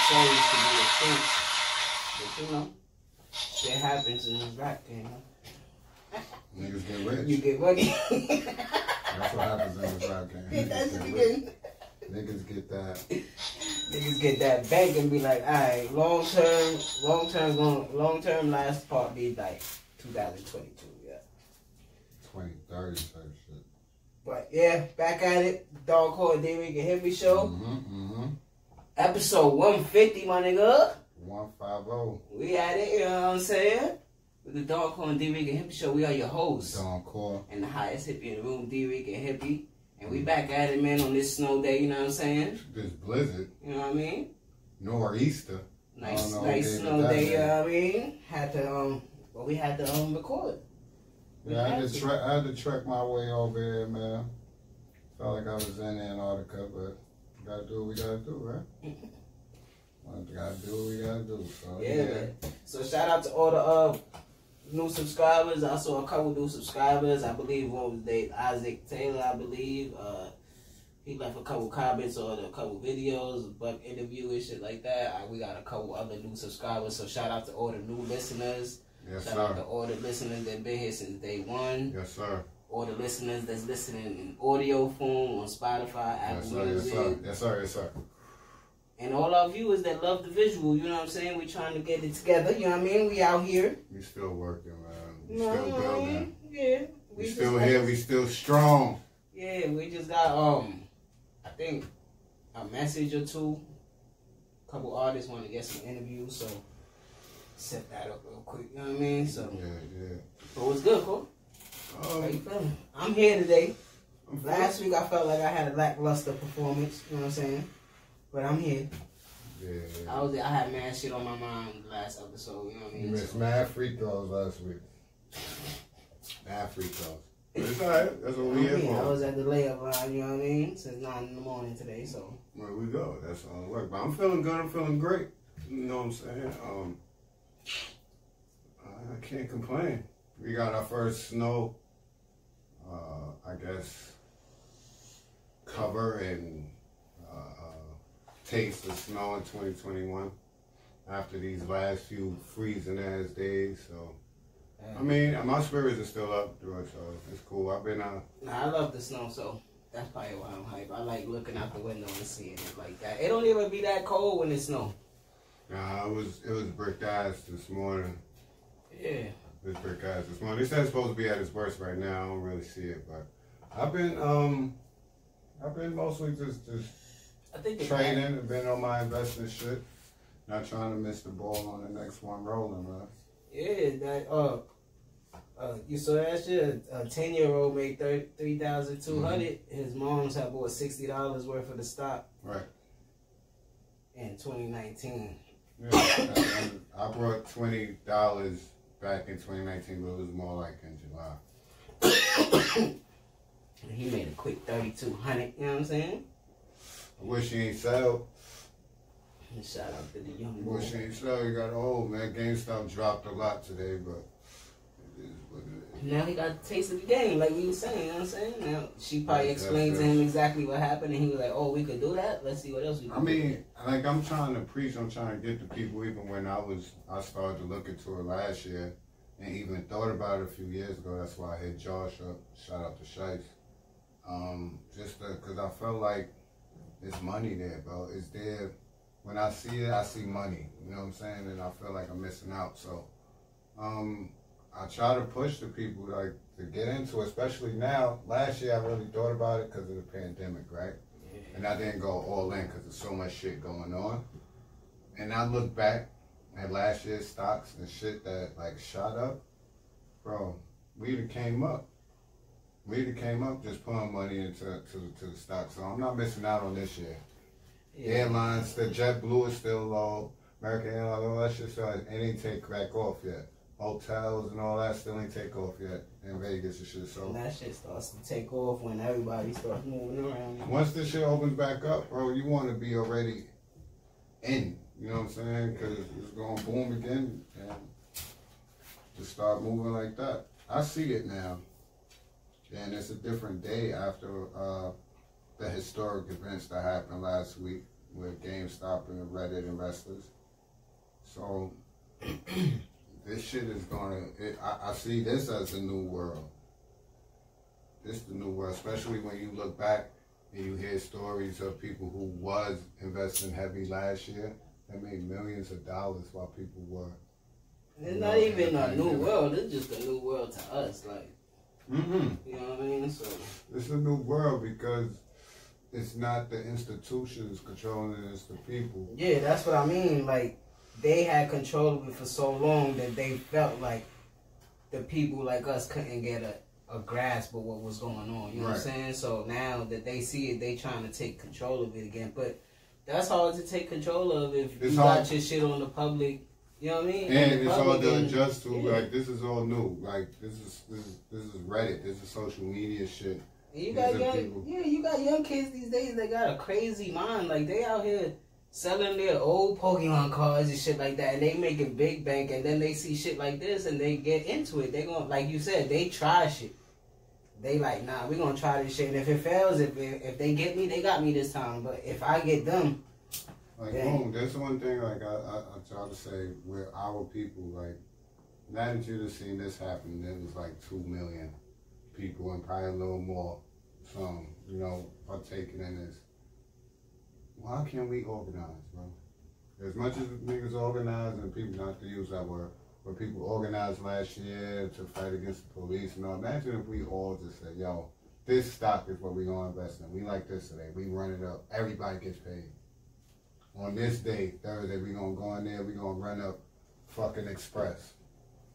stories to be the truth. But you know, shit happens in this rap game. Niggas get rich. You get money. That's what happens in this rap game. Niggas get that. Niggas get that bank and be like, alright, long term last part be like 2022, yeah. 2030 type shit. But yeah, back at it. Dog called Dricanhippie show. Episode 150, my nigga. 150. We at it, you know what I'm saying? With the Dog Call and Dricanhippie show, we are your hosts. Dog Call. And the highest hippie in the room, Dricanhippie. And we back at it, man, on this snow day, you know what I'm saying? This blizzard. You know what I mean? Nor'easter. Nice snow day, you know what I mean? Had to, well, we had to record. Yeah, I had to trek my way over here, man. Felt like I was in Antarctica, but we gotta do what we gotta do, right? We gotta do what we gotta do. So, yeah, man. So shout out to all the new subscribers. I saw a couple new subscribers. I believe one was named Isaac Taylor, I believe. He left a couple comments on a couple videos, a buck interview and shit like that. We got a couple other new subscribers. So shout out to all the new listeners. Yes, shout out to all the listeners that been here since day one. Yes, sir. All the listeners that's listening in audio form on Spotify, Apple Music. Yes, sir. Yes, sir. And all our viewers that love the visual, you know what I'm saying? We trying to get it together, you know what I mean? We out here. We still working, man. We still building. Yeah. We still here. We still strong. Yeah, we just got, I think, a message or two. A couple artists want to get some interviews, so set that up real quick, you know what I mean? So, yeah. But what's good, Cole? How you feeling? I'm here today. Last week I felt like I had a lackluster performance, you know what I'm saying? But I'm here. Yeah. I had mad shit on my mind last episode, you know what I mean? You missed mad free throws last week. Mad free throws. But it's alright. That's what we here for. I was at the layup line, you know what I mean? Since 9 in the morning today, so. Where we go. That's all it work. But I'm feeling good. I'm feeling great. You know what I'm saying? I can't complain. We got our first snow, I guess, cover and taste of snow in 2021 after these last few freezing ass days. So, I mean, my spirits are still up through it, so it's cool. I've been I love the snow, so that's probably why I'm hype. I like looking out the window and seeing it like that. It don't even be that cold when it snow. Nah, it was brick ass this morning. Yeah. This brick ass this morning. They said it's supposed to be at its worst right now. I don't really see it, but I've been mostly just I think trading. I've been on my investment shit. Not trying to miss the ball on the next one rolling, man. Yeah, that you saw that shit? A 10-year-old made $3,200. His mom's had bought $60 worth of the stock. Right. In 2019. Yeah, I brought $20 back in 2019, but it was more like in July. He made a quick 3,200. You know what I'm saying? I wish he ain't sell. Shout out to the young boy. Wish he ain't sell. He got old, man. GameStop dropped a lot today, but it is what it is. Now he got a taste of the game, like we were saying. You know what I'm saying? Now she probably explained to him exactly what happened, and he was like, "Oh, we could do that. Let's see what else we can do." I mean, like I'm trying to preach. I'm trying to get the people. Even when I started to look into it last year, and even thought about it a few years ago. That's why I hit Josh up. Shout out to Shice. Just because I felt like there's money there, bro. It's there. When I see it, I see money. You know what I'm saying? And I feel like I'm missing out. So, I try to push the people like to get into it, especially now. Last year, I really thought about it because of the pandemic, right? Yeah. And I didn't go all in because there's so much shit going on. And I look back at last year's stocks and shit that like shot up, bro. We'd have came up. We'd have came up just putting money into the stock. So I'm not missing out on this year. Yeah. Airlines, the JetBlue is still low. American Airlines, all that shit still ain't take back off yet. Hotels and all that still ain't take off yet in Vegas and shit. So and that shit starts to take off when everybody starts moving around. Once this shit opens back up, bro, you want to be already in. You know what I'm saying? Because it's going to boom again and just start moving like that. I see it now. And it's a different day after the historic events that happened last week. with GameStop and Reddit and wrestlers. So this shit is gonna. I see this as a new world. This the new world, especially when you look back and you hear stories of people who was investing heavy last year that made millions of dollars while people were. It's not even a new world. It's just a new world to us. Like, you know what I mean? So it's a new world because it's not the institutions controlling it, it's the people. Yeah, that's what I mean. Like, they had control of it for so long that they felt like the people like us couldn't get a grasp of what was going on. You know what I'm saying? So now that they see it, they trying to take control of it again. But that's hard to take control of if you got your shit on the public. You know what I mean? And it's all to adjust to. Yeah. Like, this is all new. Like, this is Reddit. This is social media shit. And you got you got young kids these days that got a crazy mind. Like, they out here selling their old Pokemon cards and shit like that, and they making big bank, and then they see shit like this and they get into it. They gonna, like you said, they try shit. They like, nah, we gonna try this shit. And if it fails, if they get me, they got me this time. But if I get them, like, boom, that's one thing, like, I try to say, we're our people, like, now that you've seen this happen, there was like 2 million people and probably a little more, some, you know, partaking in this. Why can't we organize, bro? As much as niggas organize, and people, not to use that word, but people organized last year to fight against the police, you know, imagine if we all just said, yo, this stock is what we gonna invest in. We like this today. We run it up. Everybody gets paid. On this day, Thursday, we gonna go in there, we gonna run up fucking Express.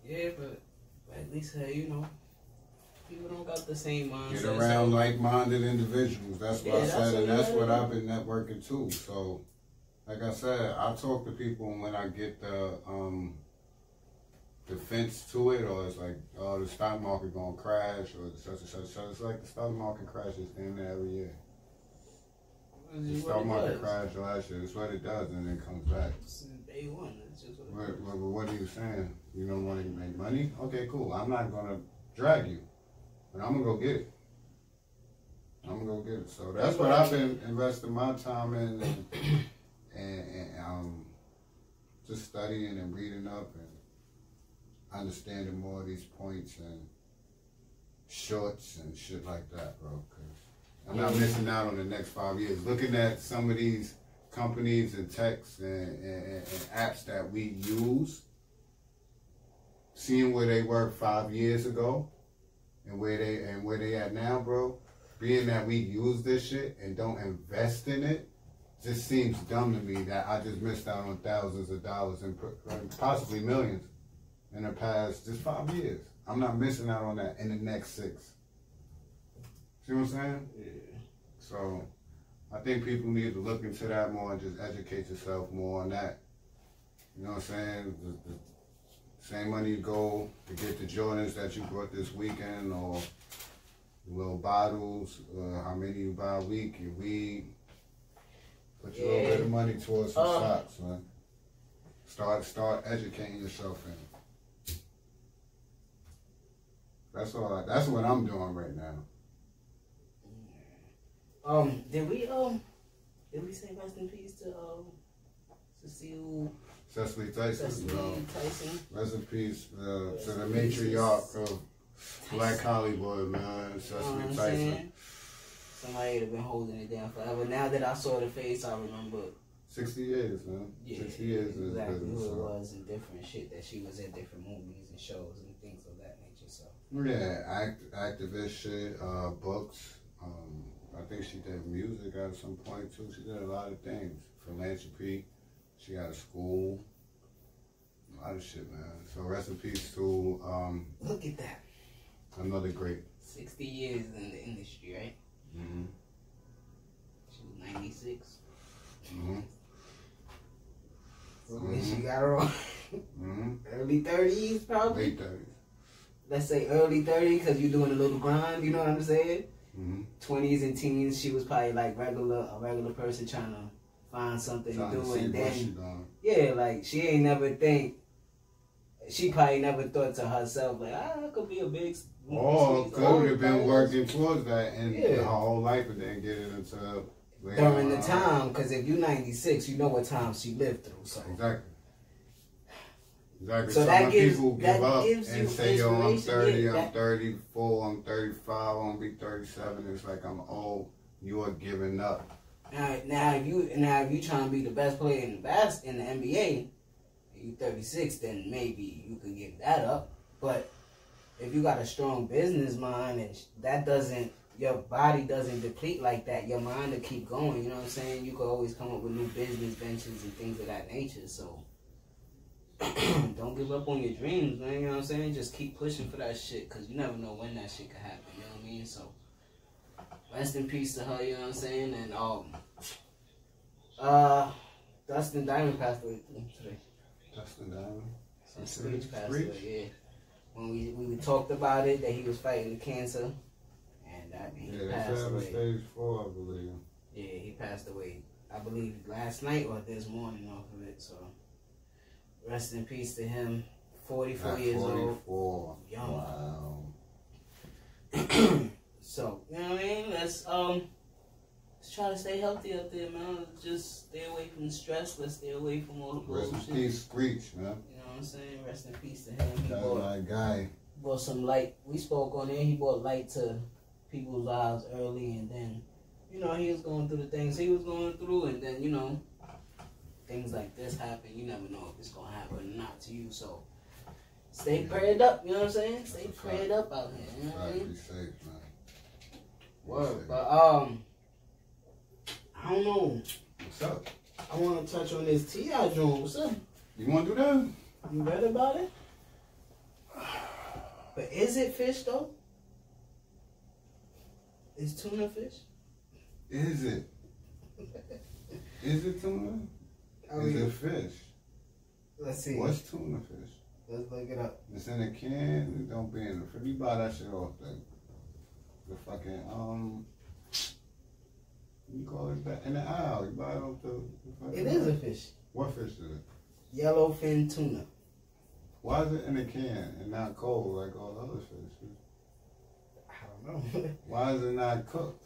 Yeah, but at least, you know, people don't got the same mindset. Get around like-minded individuals. That's what I said, and that's what I've been networking too. So, like I said, I talk to people when I get the defense to it, or it's like, oh, the stock market gonna crash, or such and such. So it's like the stock market crashes in there every year. The stock market crashed last year. That's what it does, and then it comes back. Day one. That's just what it but what are you saying? You don't want to make money? Okay, cool. I'm not gonna drag you, but I'm gonna go get it. So that's what I've been investing my time in, and just studying and reading up and understanding more of these points and shorts and shit like that, bro. I'm not missing out on the next 5 years. Looking at some of these companies and techs and apps that we use, seeing where they were 5 years ago and where they at now, bro. Being that we use this shit and don't invest in it, just seems dumb to me that I just missed out on thousands of dollars and possibly millions in the past just 5 years. I'm not missing out on that in the next 6. See what I'm saying? Yeah. So, I think people need to look into that more and just educate yourself more on that. You know what I'm saying? The same money you go to get the Jordans that you brought this weekend, or the little bottles, how many you buy a week, your weed. Put your little bit of money towards some stocks, man. Start educating yourself in it. That's all. That's what I'm doing right now. Did we say rest in peace to Cicely Tyson? Cicely Tyson. Rest in peace to the matriarch of Black Hollywood, man. Cicely Tyson. Somebody have been holding it down forever. Now that I saw the face, I remember. 60 years, man. Yeah, 60 years is exactly business, who it so. was and different shit that she was in different movies and shows and things of that nature. So yeah, activist shit, books. I think she did music at some point too. She did a lot of things. Philanthropy. She got a school. A lot of shit, man. So rest in peace to look at that. Another great. 60 years in the industry, right? Mm-hmm. She was 96. Mm-hmm. So she got her on early 30s, probably. Late 30s. Let's say early 30s, because you're doing a little grind. You know what I'm saying? 20s and teens, she was probably like a regular person trying to find something to do, and then like she probably never thought to herself like, I could be a big. Or could have been working towards that and her whole life, and then get it into during the time. Because if you're 96, you know what time she lived through. So exactly. Exactly. So So that when gives, people give up and say, yo, I'm 30, yeah, I'm 34, I'm 35, I'm gonna be 37, it's like I'm old, you are giving up. Now if you trying to be the best player in the NBA, you 36, then maybe you could give that up. But if you got a strong business mind and that doesn't, your body doesn't deplete like that, your mind will keep going. You know what I'm saying? You could always come up with new business ventures and things of that nature. So don't give up on your dreams, man. You know what I'm saying? Just keep pushing for that shit, because you never know when that shit could happen. You know what I mean? So rest in peace to her. You know what I'm saying? And Dustin Diamond passed away today. Dustin Diamond? Screech passed away, yeah. When we talked about it, that he was fighting the cancer, and he passed away. Stage 4, I believe. Yeah, he passed away, I believe, last night or this morning off of it, so rest in peace to him. 44 years old. 44. Young. Wow. So, you know what I mean? Let's try to stay healthy out there, man. Let's just stay away from stress. Let's stay away from all the bullshit. Rest in peace, Screech, man. You know what I'm saying? Rest in peace to him. He That's my guy. brought some light. We spoke on there. He brought light to people's lives early, and then, you know, he was going through the things he was going through, and then, you know, things like this happen. You never know if it's going to happen or not to you, so stay prayed up, you know what I'm saying? Stay prayed up out here, you know what I mean? Be safe, man. Word, but, I don't know. What's up? I want to touch on this T.I. joint. What's up? You want to do that? You read about it? But is it fish, though? Is tuna fish? Is it? Is it tuna? Is it fish? Let's see. What's tuna fish? Let's look it up. It's in a can. It don't be in the fridge. You buy that shit off the fucking you call it that in the aisle. You buy it off the It is a fish. What fish is it? Yellowfin tuna. Why is it in a can and not cold like all the other fish? I don't know. Why is it not cooked?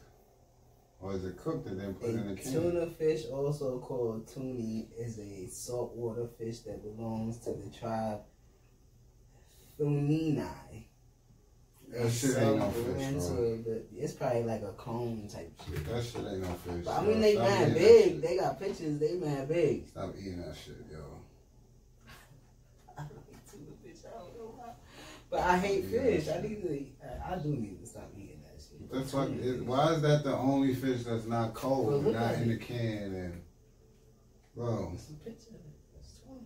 Or is it cooked and then put in a can? Tuna fish, also called tuni, is a saltwater fish that belongs to the tribe Thunini. That shit ain't no fish, bro. It's probably like a cone type shit. That shit ain't no fish. But I mean, they mad big. They got pictures. They mad big. Stop eating that shit, yo. I don't eat tuna fish. I don't know why. But I hate fish. I do need to stop eating that shit. The fuck why is that the only fish that's not cold and not in the can? And bro, It's a picture of it. That's tuna.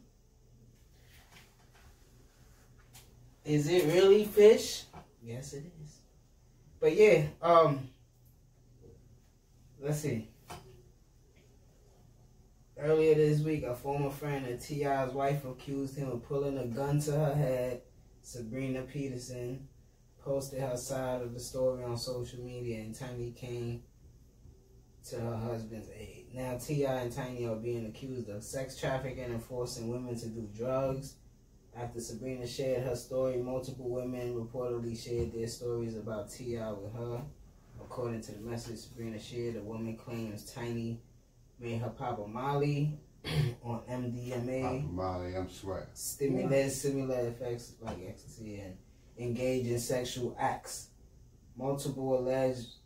Is it really fish? Yes, it is. But yeah, let's see. Earlier this week, a former friend of T.I.'s wife accused him of pulling a gun to her head. Sabrina Peterson posted her side of the story on social media, and Tiny came to her husband's aid. Now T.I. and Tiny are being accused of sex trafficking and forcing women to do drugs. After Sabrina shared her story, multiple women reportedly shared their stories about T.I. with her. According to the message Sabrina shared, a woman claims Tiny made her pop a Molly on MDMA. Papa Molly, I'm sweating. Similar effects like ecstasy, and engage in sexual acts. Multiple alleged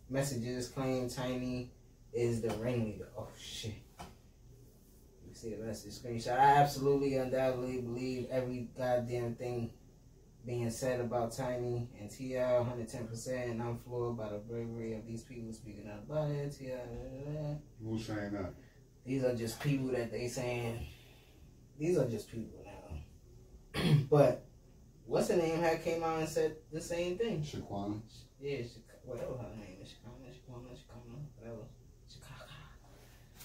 messages claim Tiny is the ringleader. Oh shit. See the message screenshot. I absolutely, undoubtedly believe every goddamn thing being said about Tiny and T.I. 110%, and I'm floored by the bravery of these people speaking out about it. T.I. Who's saying that? These are just people that they saying. These are just people now. But what's her name had came out and said the same thing. Shaquana. Yeah, whatever her name is. Shaquana, whatever.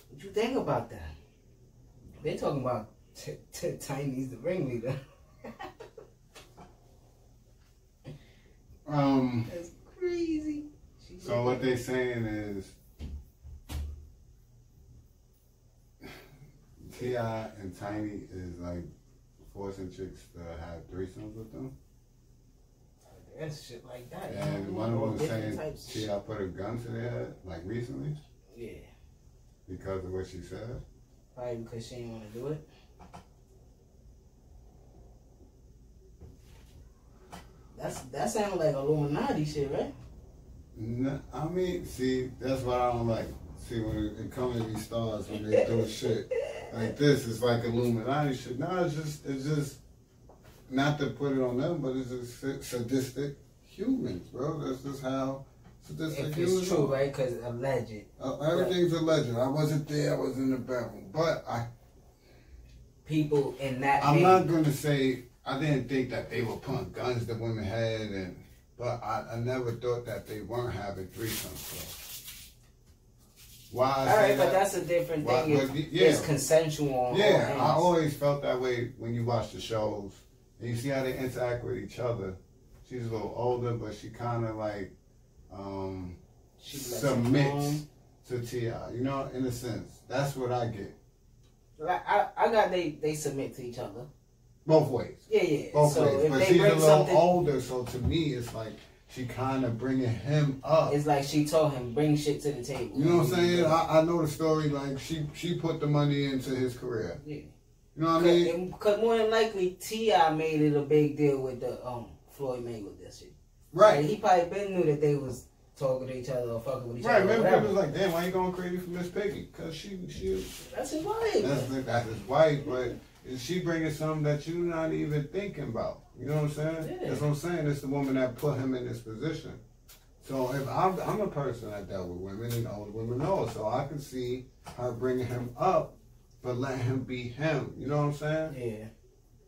What you think about that? They talking about Tiny's the ringleader. That's crazy. So what they saying is T.I. and Tiny is like forcing chicks to have threesomes with them. That's shit like that. And one of them was saying T.I. put a gun to their head, like recently. Yeah. Because of what she said. Probably because she didn't want to do it. That sounds like Illuminati shit, right? No, I mean, see, that's what I don't like. See, when it comes to these stars, when they do shit like this, it's like Illuminati shit. No, it's just not to put it on them, but it's just sadistic humans, bro. That's just how sadistic humans are. If it's true, right? Because alleged. Everything's alleged. I wasn't there. I was in the bathroom, but people in that. I'm not gonna say I didn't think that they were putting guns that women had, but I never thought that they weren't having threesomes. So. Why? All right, but that's a different thing. It's consensual. Yeah, I always felt that way when you watch the shows and you see how they interact with each other. She's a little older, but she kind of like submits to T.I. You know, in a sense, that's what I get. I got they submit to each other. Both ways. Yeah. Both ways. But she's a little older, so to me, it's like she kind of bringing him up. It's like she told him, bring shit to the table. You know what I'm saying? I know the story. Like she put the money into his career. Yeah. You know what I mean? Because more than likely, T.I. made it a big deal with the Floyd Mayweather shit. Right. Like, he probably been knew that they was talking to each other or fucking with each other. Right. Remember, people was like, damn, why you going crazy for Miss Piggy? Because she. That's his wife. That's his wife, but. Is she bringing something that you're not even thinking about? You know what I'm saying? Yeah. That's what I'm saying. It's the woman that put him in this position. So if I'm a person that dealt with women and older women know, so I can see her bringing him up, but letting him be him. You know what I'm saying? Yeah.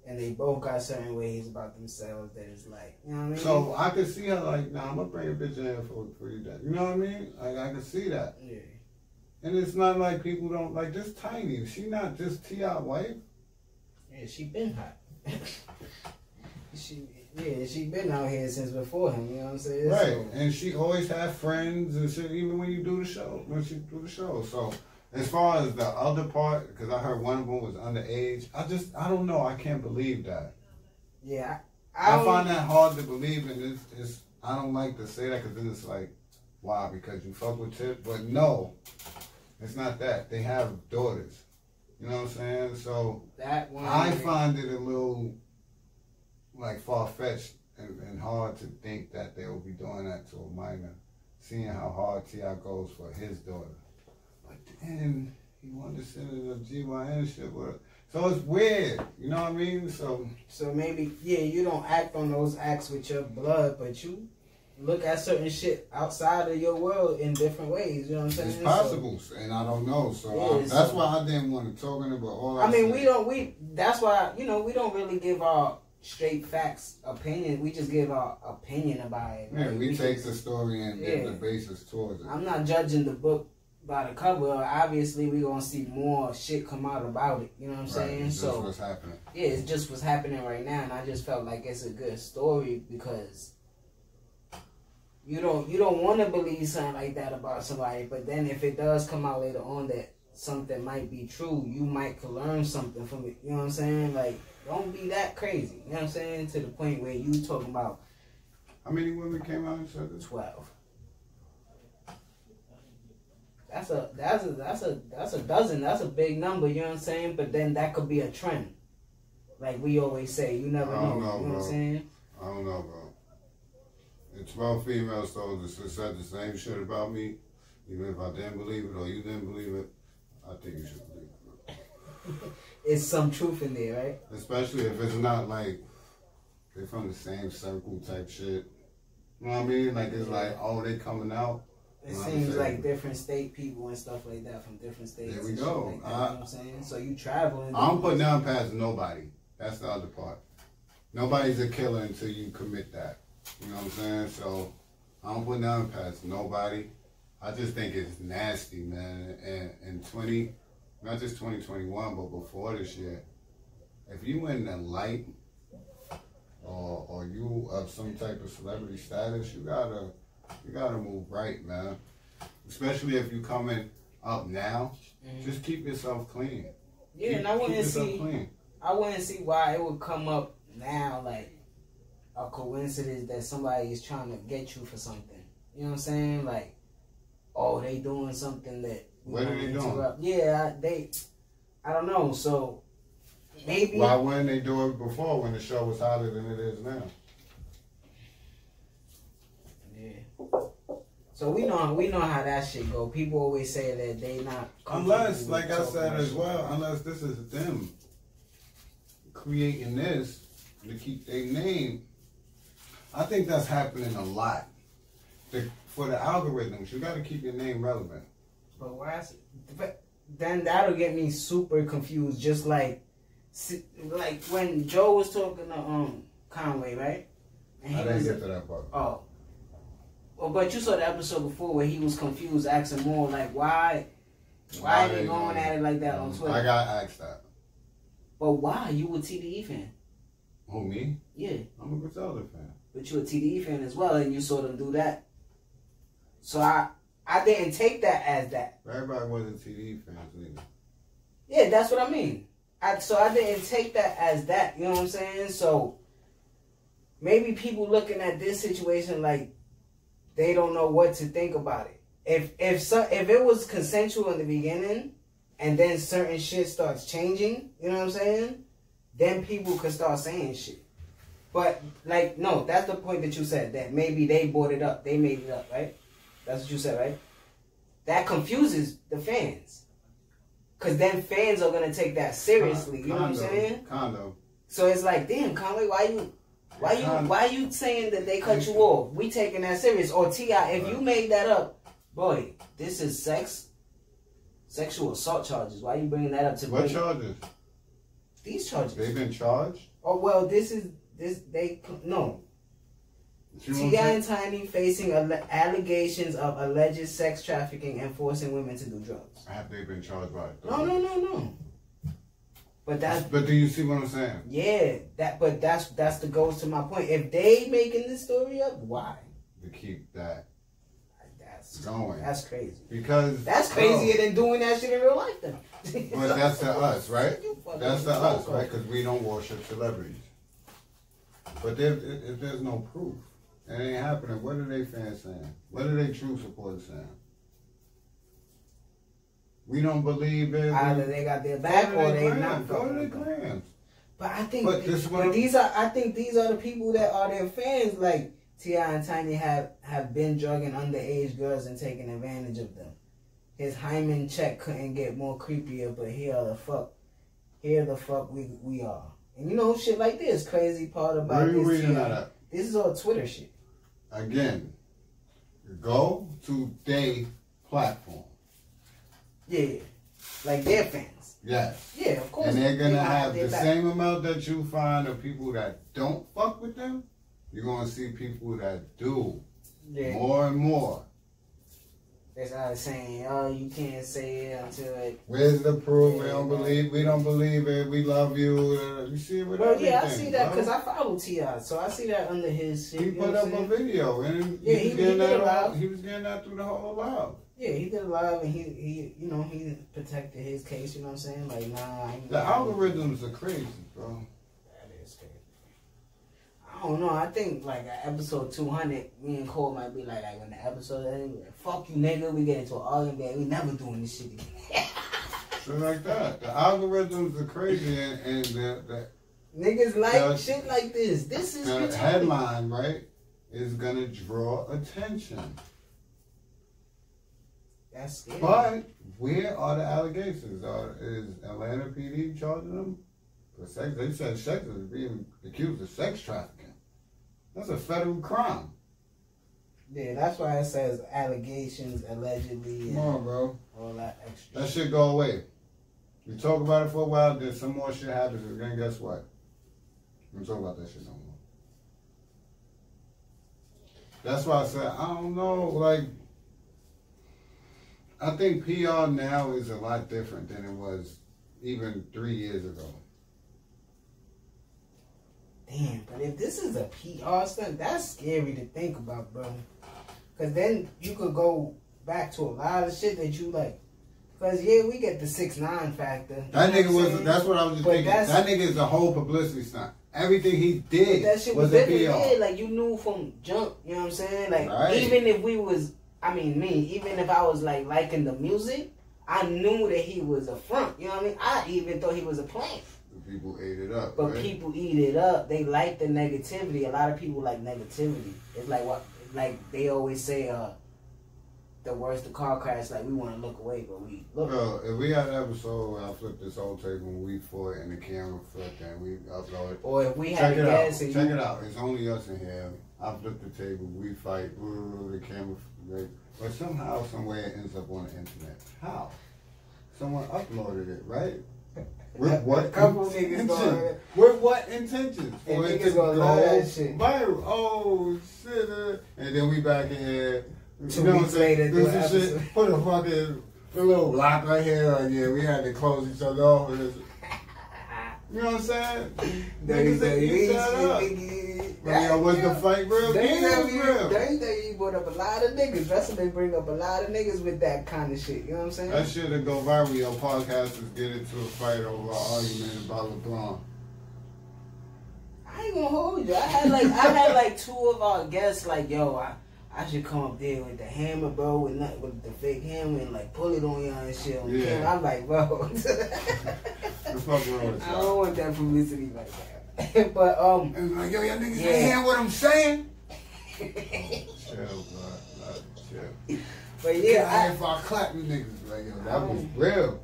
And they both got certain ways about themselves that is like, you know what I mean? So I can see her like, nah, I'm gonna bring a bitch in here for you. That you know what I mean? Like I can see that. Yeah. And it's not like people don't like this Tiny. She not just T.I. wife. Yeah, she been hot. she been out here since before him, you know what I'm saying? Right, so. And she always had friends and shit, even when she do the show. So, as far as the other part, because I heard one of them was underage, I don't know, I can't believe that. Yeah, I find that hard to believe, and I don't like to say that, because then it's like, why, because you fuck with Tip? But no, it's not that. They have daughters. You know what I'm saying? So that one, I find it a little like far-fetched and hard to think that they will be doing that to a minor, seeing how hard T.I. goes for his daughter. But then he wanted to send it a GYN shit with her. So it's weird, you know what I mean? So maybe, you don't act on those acts with your blood, but you look at certain shit outside of your world in different ways. You know what I'm saying? It's possible, and I don't know. So that's why I didn't want to talk about all. I mean, that's why we don't really give our straight facts opinion. We just give our opinion about it. Yeah, we take the story and get the basis towards it. I'm not judging the book by the cover. Obviously, we gonna see more shit come out about it. You know what I'm saying? It's just what's happening. Yeah, it's just what's happening right now, and I just felt like it's a good story because. You don't want to believe something like that about somebody, but then if it does come out later on that something might be true, you might could learn something from it. You know what I'm saying? Like, don't be that crazy. You know what I'm saying? To the point where you talking about. How many women came out and said this? 12. That's a dozen. That's a big number. You know what I'm saying? But then that could be a trend. Like we always say, you never know. You know what I'm saying? I don't know, bro. And 12 female soldiers said the same shit about me, even if I didn't believe it or you didn't believe it, I think you should believe it. It's some truth in there, right? Especially if it's not like they're from the same circle type shit. You know what I mean? Like it's like, oh, they coming out. It seems like different state people and stuff like that from different states. There we go. Like that, you know what I'm saying? So you traveling. I don't put down past nobody. That's the other part. Nobody's a killer until you commit that. You know what I'm saying? So I don't put down past nobody. I just think it's nasty, man. And not just 2021, but before this year, if you in the light or you of some type of celebrity status, you gotta move right, man. Especially if you coming up now, just keep yourself clean. Yeah, and I wouldn't see why it would come up now, like. a coincidence that somebody is trying to get you for something. You know what I'm saying? Like, oh, they doing something that. What are they doing? Yeah, I don't know. So maybe. Why wouldn't they do it before when the show was hotter than it is now? Yeah. So we know how that shit go. People always say that they not. Unless, like I said as well, unless this is them creating this to keep their name. I think that's happening a lot. For the algorithms, you got to keep your name relevant. But then that'll get me super confused. Just like when Joe was talking to Conway, right? And I didn't get to that part. Oh. Well, but you saw the episode before where he was confused, asking more like, why are they going at it like that on Twitter? I got asked that. But why? You a TDE fan? Who, me? Yeah. I'm a Griselda fan. But you a TDE fan as well, and you saw them do that. So I didn't take that as that. Everybody wasn't TDE fans either. Yeah, that's what I mean. So I didn't take that as that. You know what I'm saying? So maybe people looking at this situation like they don't know what to think about it. If it was consensual in the beginning, and then certain shit starts changing, you know what I'm saying? Then people could start saying shit. But like, no, that's the point that you said, that maybe they brought it up, they made it up, right? That's what you said, right? That confuses the fans, cause then fans are gonna take that seriously. You know what I'm saying? Condo. So it's like, damn, Conway, why you saying that they cut you off? We taking that serious. Or T.I., if you made that up, boy, this is sexual assault charges. Why you bringing that up to me? What charges? These charges. They've been charged? Oh, well, no. T.I. and Tiny facing allegations of alleged sex trafficking and forcing women to do drugs. Have they been charged by it? No. But do you see what I'm saying? Yeah, that's the goes to my point. If they making this story up, why? To keep that that's going. That's crazy. Because that's crazier than doing that shit in real life then. But that's to us, right? That's to us, right? Because we don't worship celebrities. But if there's no proof, it ain't happening. What are they fans saying? What are they true supporters saying? We don't believe it. Either they got their back or they not. Go to the grams. But I think these are the people that are their fans. Like T.I. and Tiny have been drugging underage girls and taking advantage of them. His hymen check couldn't get more creepier, but here the fuck we are. And you know shit like this. Crazy part about Where are you this. reading that up? This is all Twitter shit. Again, go to their platform. Yeah, like their fans. Yes. Yeah, of course. And they're going to have the same amount that you find of people that don't fuck with them. You're going to see people that do. Yeah. More and more. That's how it's saying, oh, you can't say it until it... Where's the proof? We don't believe it. We love you. You see it with everything. Yeah, I see that because I follow T.I., so I see that under his shit. He put up a video, and yeah, he did it live. He was getting that through the whole live. Yeah, he did it live, and he protected his case. You know what I'm saying? Like, nah. The algorithms are crazy, bro. That is crazy. I don't know. I think like at episode 200, me and Cole might be like when the episode ends, like, fuck you, nigga. We get into an argument. We never doing this shit again. Shit like that. The algorithms are crazy, and the niggas like shit like this. This is the headline, right? Is gonna draw attention. That's scary. But where are the allegations? Is Atlanta PD charging them for sex? They said sex is being accused of sex trafficking. That's a federal crime. Yeah, that's why it says allegations, allegedly. Come on, bro. All that extra. That shit go away. We talk about it for a while, then some more shit happens, and then guess what? We don't talk about that shit no more. That's why I said, I don't know, like, I think PR now is a lot different than it was even 3 years ago. Damn, but if this is a PR stunt, that's scary to think about, bro. Because then you could go back to a lot of shit that you like. Because, yeah, we get the 6ix9ine factor. That nigga was, that's what I was just thinking. That nigga is a whole publicity stunt. everything he did that shit was different. Yeah, like you knew from jump. You know what I'm saying? Like even if we was, even if I was like liking the music, I knew that he was a front. You know what I mean? I even thought he was a plant. People ate it up. But people eat it up. They like the negativity. A lot of people like negativity. It's like what, like they always say, the worst the car crash, like we want to look away, but we look. Bro, if we had an episode where I flipped this whole table and we fought and the camera flipped and we uploaded. Or if we had a guest and check it out. It's only us in here. I flip the table, we fight, the camera flipped. But somehow, somewhere it ends up on the internet. How? Someone uploaded it, right? With what intention? With what intentions? And niggas gonna love that shit. Viral. Oh shit! And then we back in here. 2 weeks later, do some shit. Put a fucking little block right here. Like, yeah, we had to close each other off. You know what I'm saying? Niggas that eat each other up. Was the fight real? They brought up a lot of niggas. Wrestling bring up a lot of niggas with that kind of shit. You know what I'm saying? That shit that go viral. Your podcasters get into a fight over an argument about LeBron. I ain't gonna hold you. I had like 2 of our guests like, yo, I should come up there with the hammer, bro, with the fake hammer and like pull it on y'all and shit on camera. I'm like, bro, the fuck wrong with I don't want that publicity like that. But and like, yo, y'all niggas ain't hearing what I'm saying. Chill, bro, chill. But yeah, if I clap you niggas, like, yo, that was real.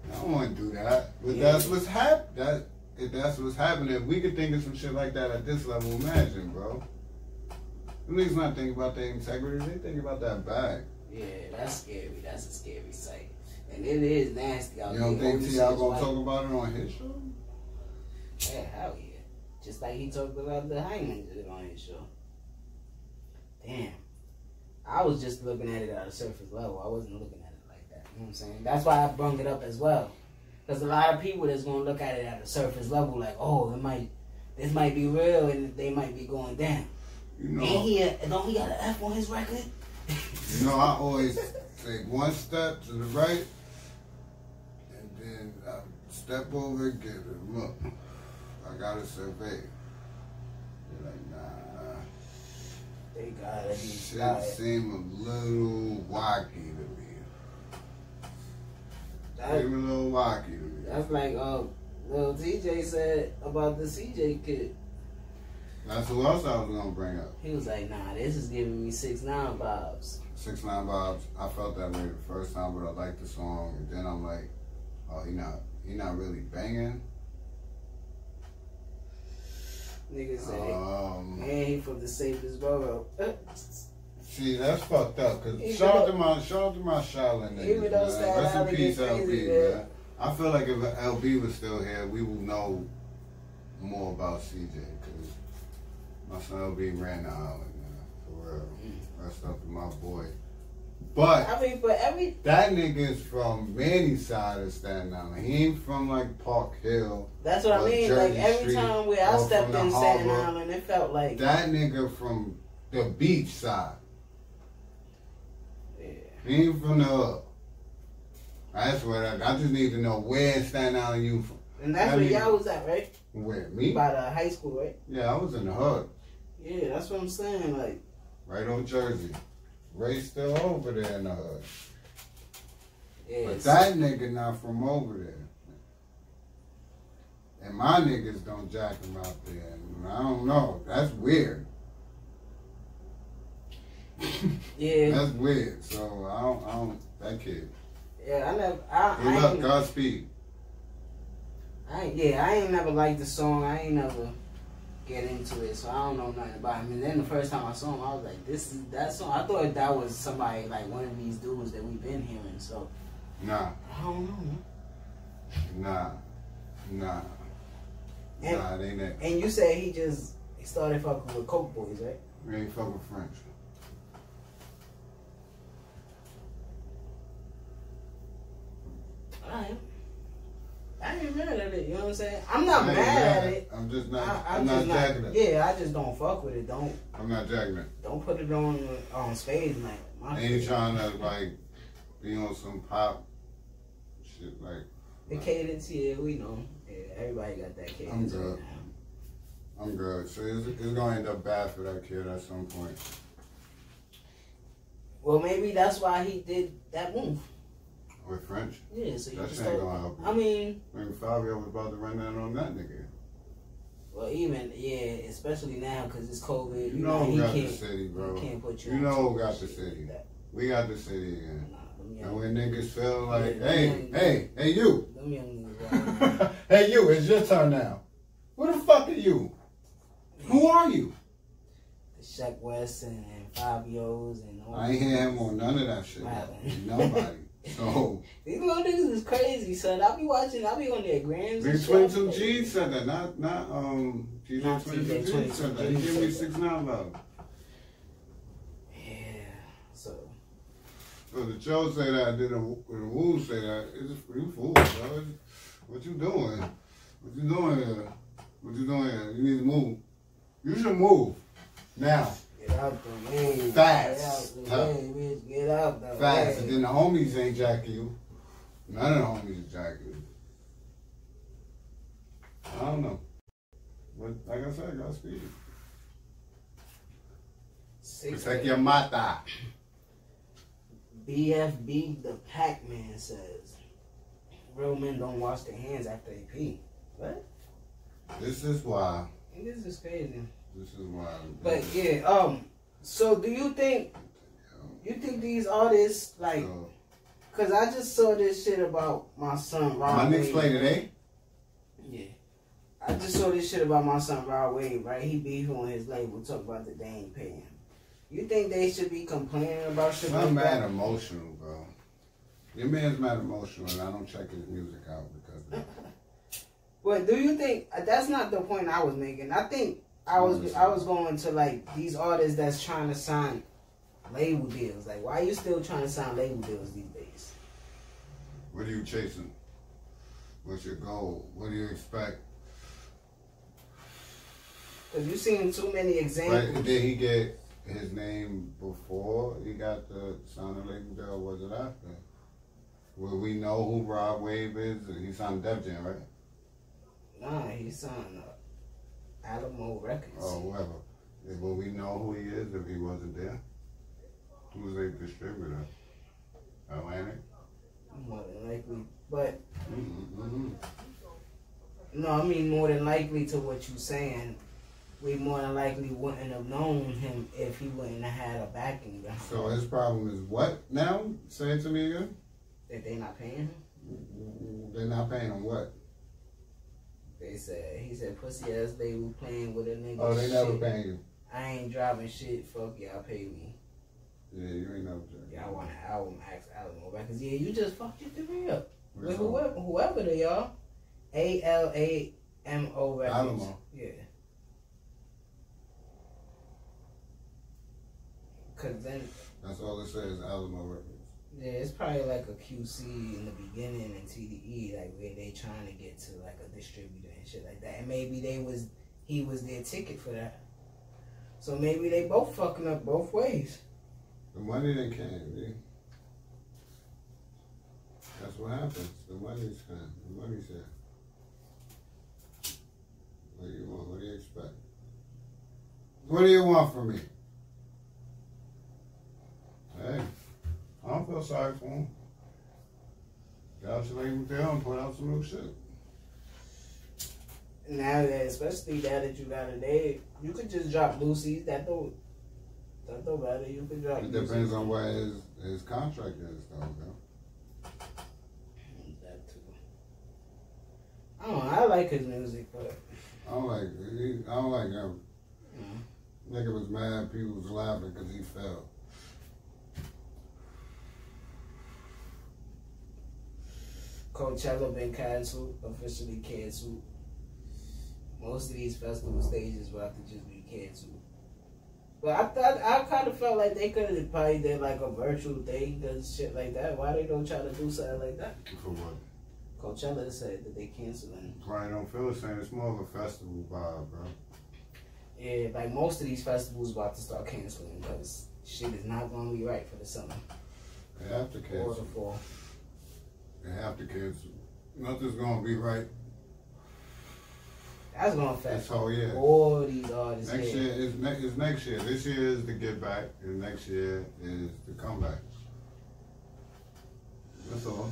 I don't want to do that, but that's what's happening. If that's what's happening, if we could think of some shit like that at this level, imagine, bro. The niggas not thinking about their integrity, they thinking about that bag. Yeah, that's scary. That's a scary sight. And it is nasty out there. there. You don't think T.I. gonna talk about it on his show? Yeah, hell yeah. Just like he talked about the Hyman on his show. Damn. I was just looking at it at a surface level. I wasn't looking at it like that. You know what I'm saying? That's why I brung it up as well. Because a lot of people that's gonna look at it at a surface level like, oh, this might be real and they might be going down. You know, don't he got an F on his record? You know, I always take one step to the right, and then I step over and give it. Look, I got a survey. They're like, nah. They gotta be shit seem a little wacky to me. Seem a little wacky to me. That's like little TJ said about the CJ kid. That's who else I was gonna bring up. He was like, nah, this is giving me 6ix9ine vibes. 6ix9ine vibes. I felt that way the first time, but I liked the song, and then I'm like, oh, he not really banging. Niggas say, man, he from the safest borough. See, that's fucked up. Cause shout out to my Charlotte niggas. Even though Rest in peace, LB, man. I feel like if LB was still here, we would know more about CJ. Cause my son LB ran the island, man. For real. Rest up to my boy. But I mean, that nigga is from Manny's side of Staten Island. He ain't from like Park Hill. That's what I mean. Jersey like every Street, time where I stepped in Staten Island, it felt like that nigga from the beach side. Yeah. He ain't from the hood. That's what I just need to know where in Staten Island you from. And that's where y'all was at, right? Where? Me? By the high school, right? Yeah, I was in the hood. Yeah, that's what I'm saying. Like right on Jersey. Ray's still over there in the hood. Yeah, but that nigga not from over there. And my niggas don't jack him out there. And I don't know. That's weird. Yeah. That's weird. So I don't that kid. Yeah, I look, Godspeed. I ain't never liked the song. I ain't never get into it, so I don't know nothing about him. And then the first time I saw him, I was like, this is that song. I thought that was somebody, like one of these dudes that we've been hearing, so. Nah. I don't know, man. Nah, it ain't that. And you said he started fucking with Coke Boys, right? We ain't fucking with French. Alright. I ain't mad at it, you know what I'm saying? I'm not mad at it. I'm just not, I'm not jacking it. Yeah, I just don't fuck with it. I'm not jacking it. Don't put it on stage night. I ain't trying to like be on some pop shit like. The cadence, yeah, we know. Yeah, everybody got that cadence. I'm good. I'm good. So it's gonna end up bad for that kid at some point. Well, maybe that's why he did that move. With French? Yeah, so you that just shit ain't gonna help him. I mean, Fabio was about to run down on that nigga. Well, even, yeah, especially now because it's COVID. You know who got the city, bro. He can't put you know who got the city. We got the city again. And when niggas feel like, hey, you. Hey, you, it's your turn now. Who the fuck are you? Who are you? The Sheck West and Fabio's and all. I ain't hear him on none of that shit. Nobody. So these little niggas is crazy, son. I be on their grams. Big 22 G said that, not TJ 22 G said that. He gave me 6'9" love. Yeah. So the Joe say that, then the Woo say that. It's you fool, bro. What you doing? What you doing here? What you doing here? You need to move. You should move now. Get out the way. Fast. Get out the way, bitch. Get out the way. Fast. And then the homies ain't jacking you. None of the homies is jacking you. I don't know. But like I said, Godspeed. Protect your mata. BFB the Pac-Man says, real men don't wash their hands after they pee. What? This is why. This is crazy. This is why. But yeah, so do you think these artists, like, cause I just saw this shit about my son Rod My Wave. niggas played today? Yeah. I just saw this shit about my son Rod Wave, right? He beefing on his label, talk about that they ain't paying him. You think they should be complaining about shit like that? I'm mad emotional, bro. Your man's mad emotional, and I don't check his music out because of that. But do you think that's not the point I was making? I think I was going to like these artists that's trying to sign label deals. Like, why are you still trying to sign label deals these days? What are you chasing? What's your goal? What do you expect? Because you've seen too many examples. But did he get his name before he got the sign a label deal, or was it after? Well, we know who Rod Wave is. He signed Def Jam, right? Nah, he signed Alamo Records. Oh, whoever. Will we know who he is if he wasn't there? Who's a distributor? Atlantic? More than likely. But, no, I mean more than likely to what you're saying. We more than likely wouldn't have known him if he wouldn't have had a backing. So his problem is what now? Say it to me again. That they not paying him? They're not paying him what? He said, pussy ass label playing with a nigga. Oh, they never paying you. I ain't driving shit. Fuck y'all, pay me. Yeah, you ain't never driving. Y'all want an album, ask Alamo Records. Yeah, you just fucked your theory up. With whoever they are. ALAMO Records. Alamo. Yeah. Cause then. That's all it says, Alamo Records. Yeah, it's probably like a QC in the beginning and TDE, like where they trying to get to like a distributor and shit like that. And maybe he was their ticket for that. So maybe they both fucking up both ways. The money they came, man. That's what happens. The money's come. The money's here. What do you want? What do you expect? What do you want from me? Hey, I don't feel sorry for him. Y'all should label down and put out some new shit. Now that, especially that you got today, you could just drop Lucy's. That don't matter. You could drop. It depends on what his contract is, though, bro. That too. I don't know. I like his music, but I don't like him. Nigga was mad. People was laughing because he fell. Coachella been canceled, officially canceled. Most of these festival stages will have to just be canceled. But I kind of felt like they could have probably did like a virtual thing, does shit like that. Why they don't try to do something like that? For what? Coachella said that they canceling. Probably don't feel the same. It's more of a festival vibe, bro. Yeah, like most of these festivals about to start canceling because shit is not going to be right for the summer. They have to cancel. Or the fall. They have to cancel. Nothing's going to be right. That's gonna affect this whole year. all these artists. Next year is next year. This year is the get back, and next year is the comeback. That's all.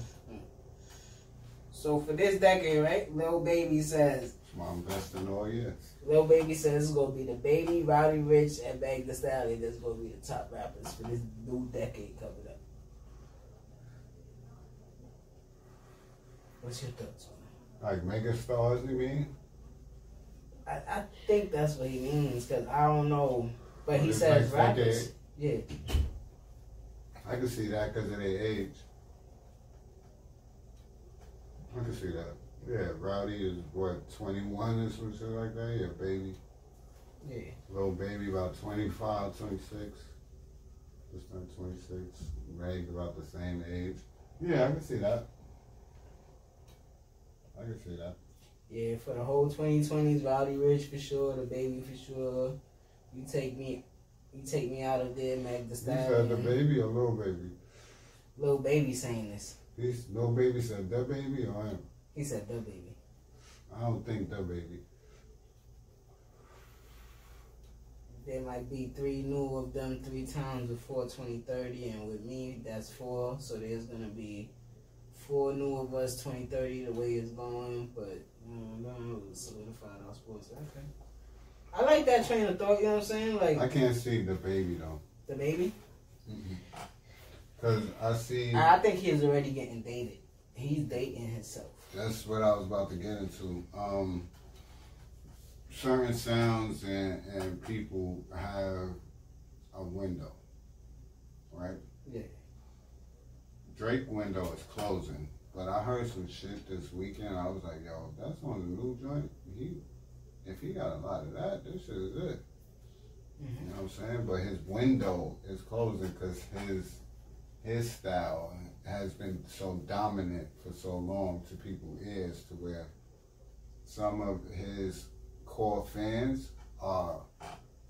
So for this decade, right? Lil Baby says. My investing all year. Lil Baby says it's gonna be the Baby, Rowdy Rich, and Meg Thee Stallion that's gonna be the top rappers for this new decade coming up. What's your thoughts on Like mega stars, you mean? it? I think that's what he means, because I don't know. But he This says next rappers. decade. Yeah. I can see that because of their age. I can see that. Yeah, Rowdy is what, 21 or some shit like that? Yeah, Baby. Yeah. Little Baby about 25, 26. Just turned 26. Meg about the same age. Yeah, I can see that. I can see that. Yeah, for the whole 2020s, Rowdy Rich for sure, the Baby for sure. You take me out of there, Meg Thee Stallion. You said the Baby or Lil Baby? Lil Baby saying this. Lil Baby said the Baby or him? He said the Baby. I don't think the Baby. There might be 3 new of them 3 times before 2030, and with me, that's 4. So there's gonna be 4 new of us 2030 the way it's going, but no, solidified our sports. Okay. I like that train of thought, you know what I'm saying? Like I can't see the Baby though. the Baby? Because I see. I think he's already getting dated. He's dating himself. That's what I was about to get into. Certain sounds and people have a window, right? Yeah. Drake window is closing, but I heard some shit this weekend. I was like, yo, that's on the new joint. If he got a lot of that, this shit is it. You know what I'm saying? But his window is closing because his style has been so dominant for so long to people's ears to where some of his core fans are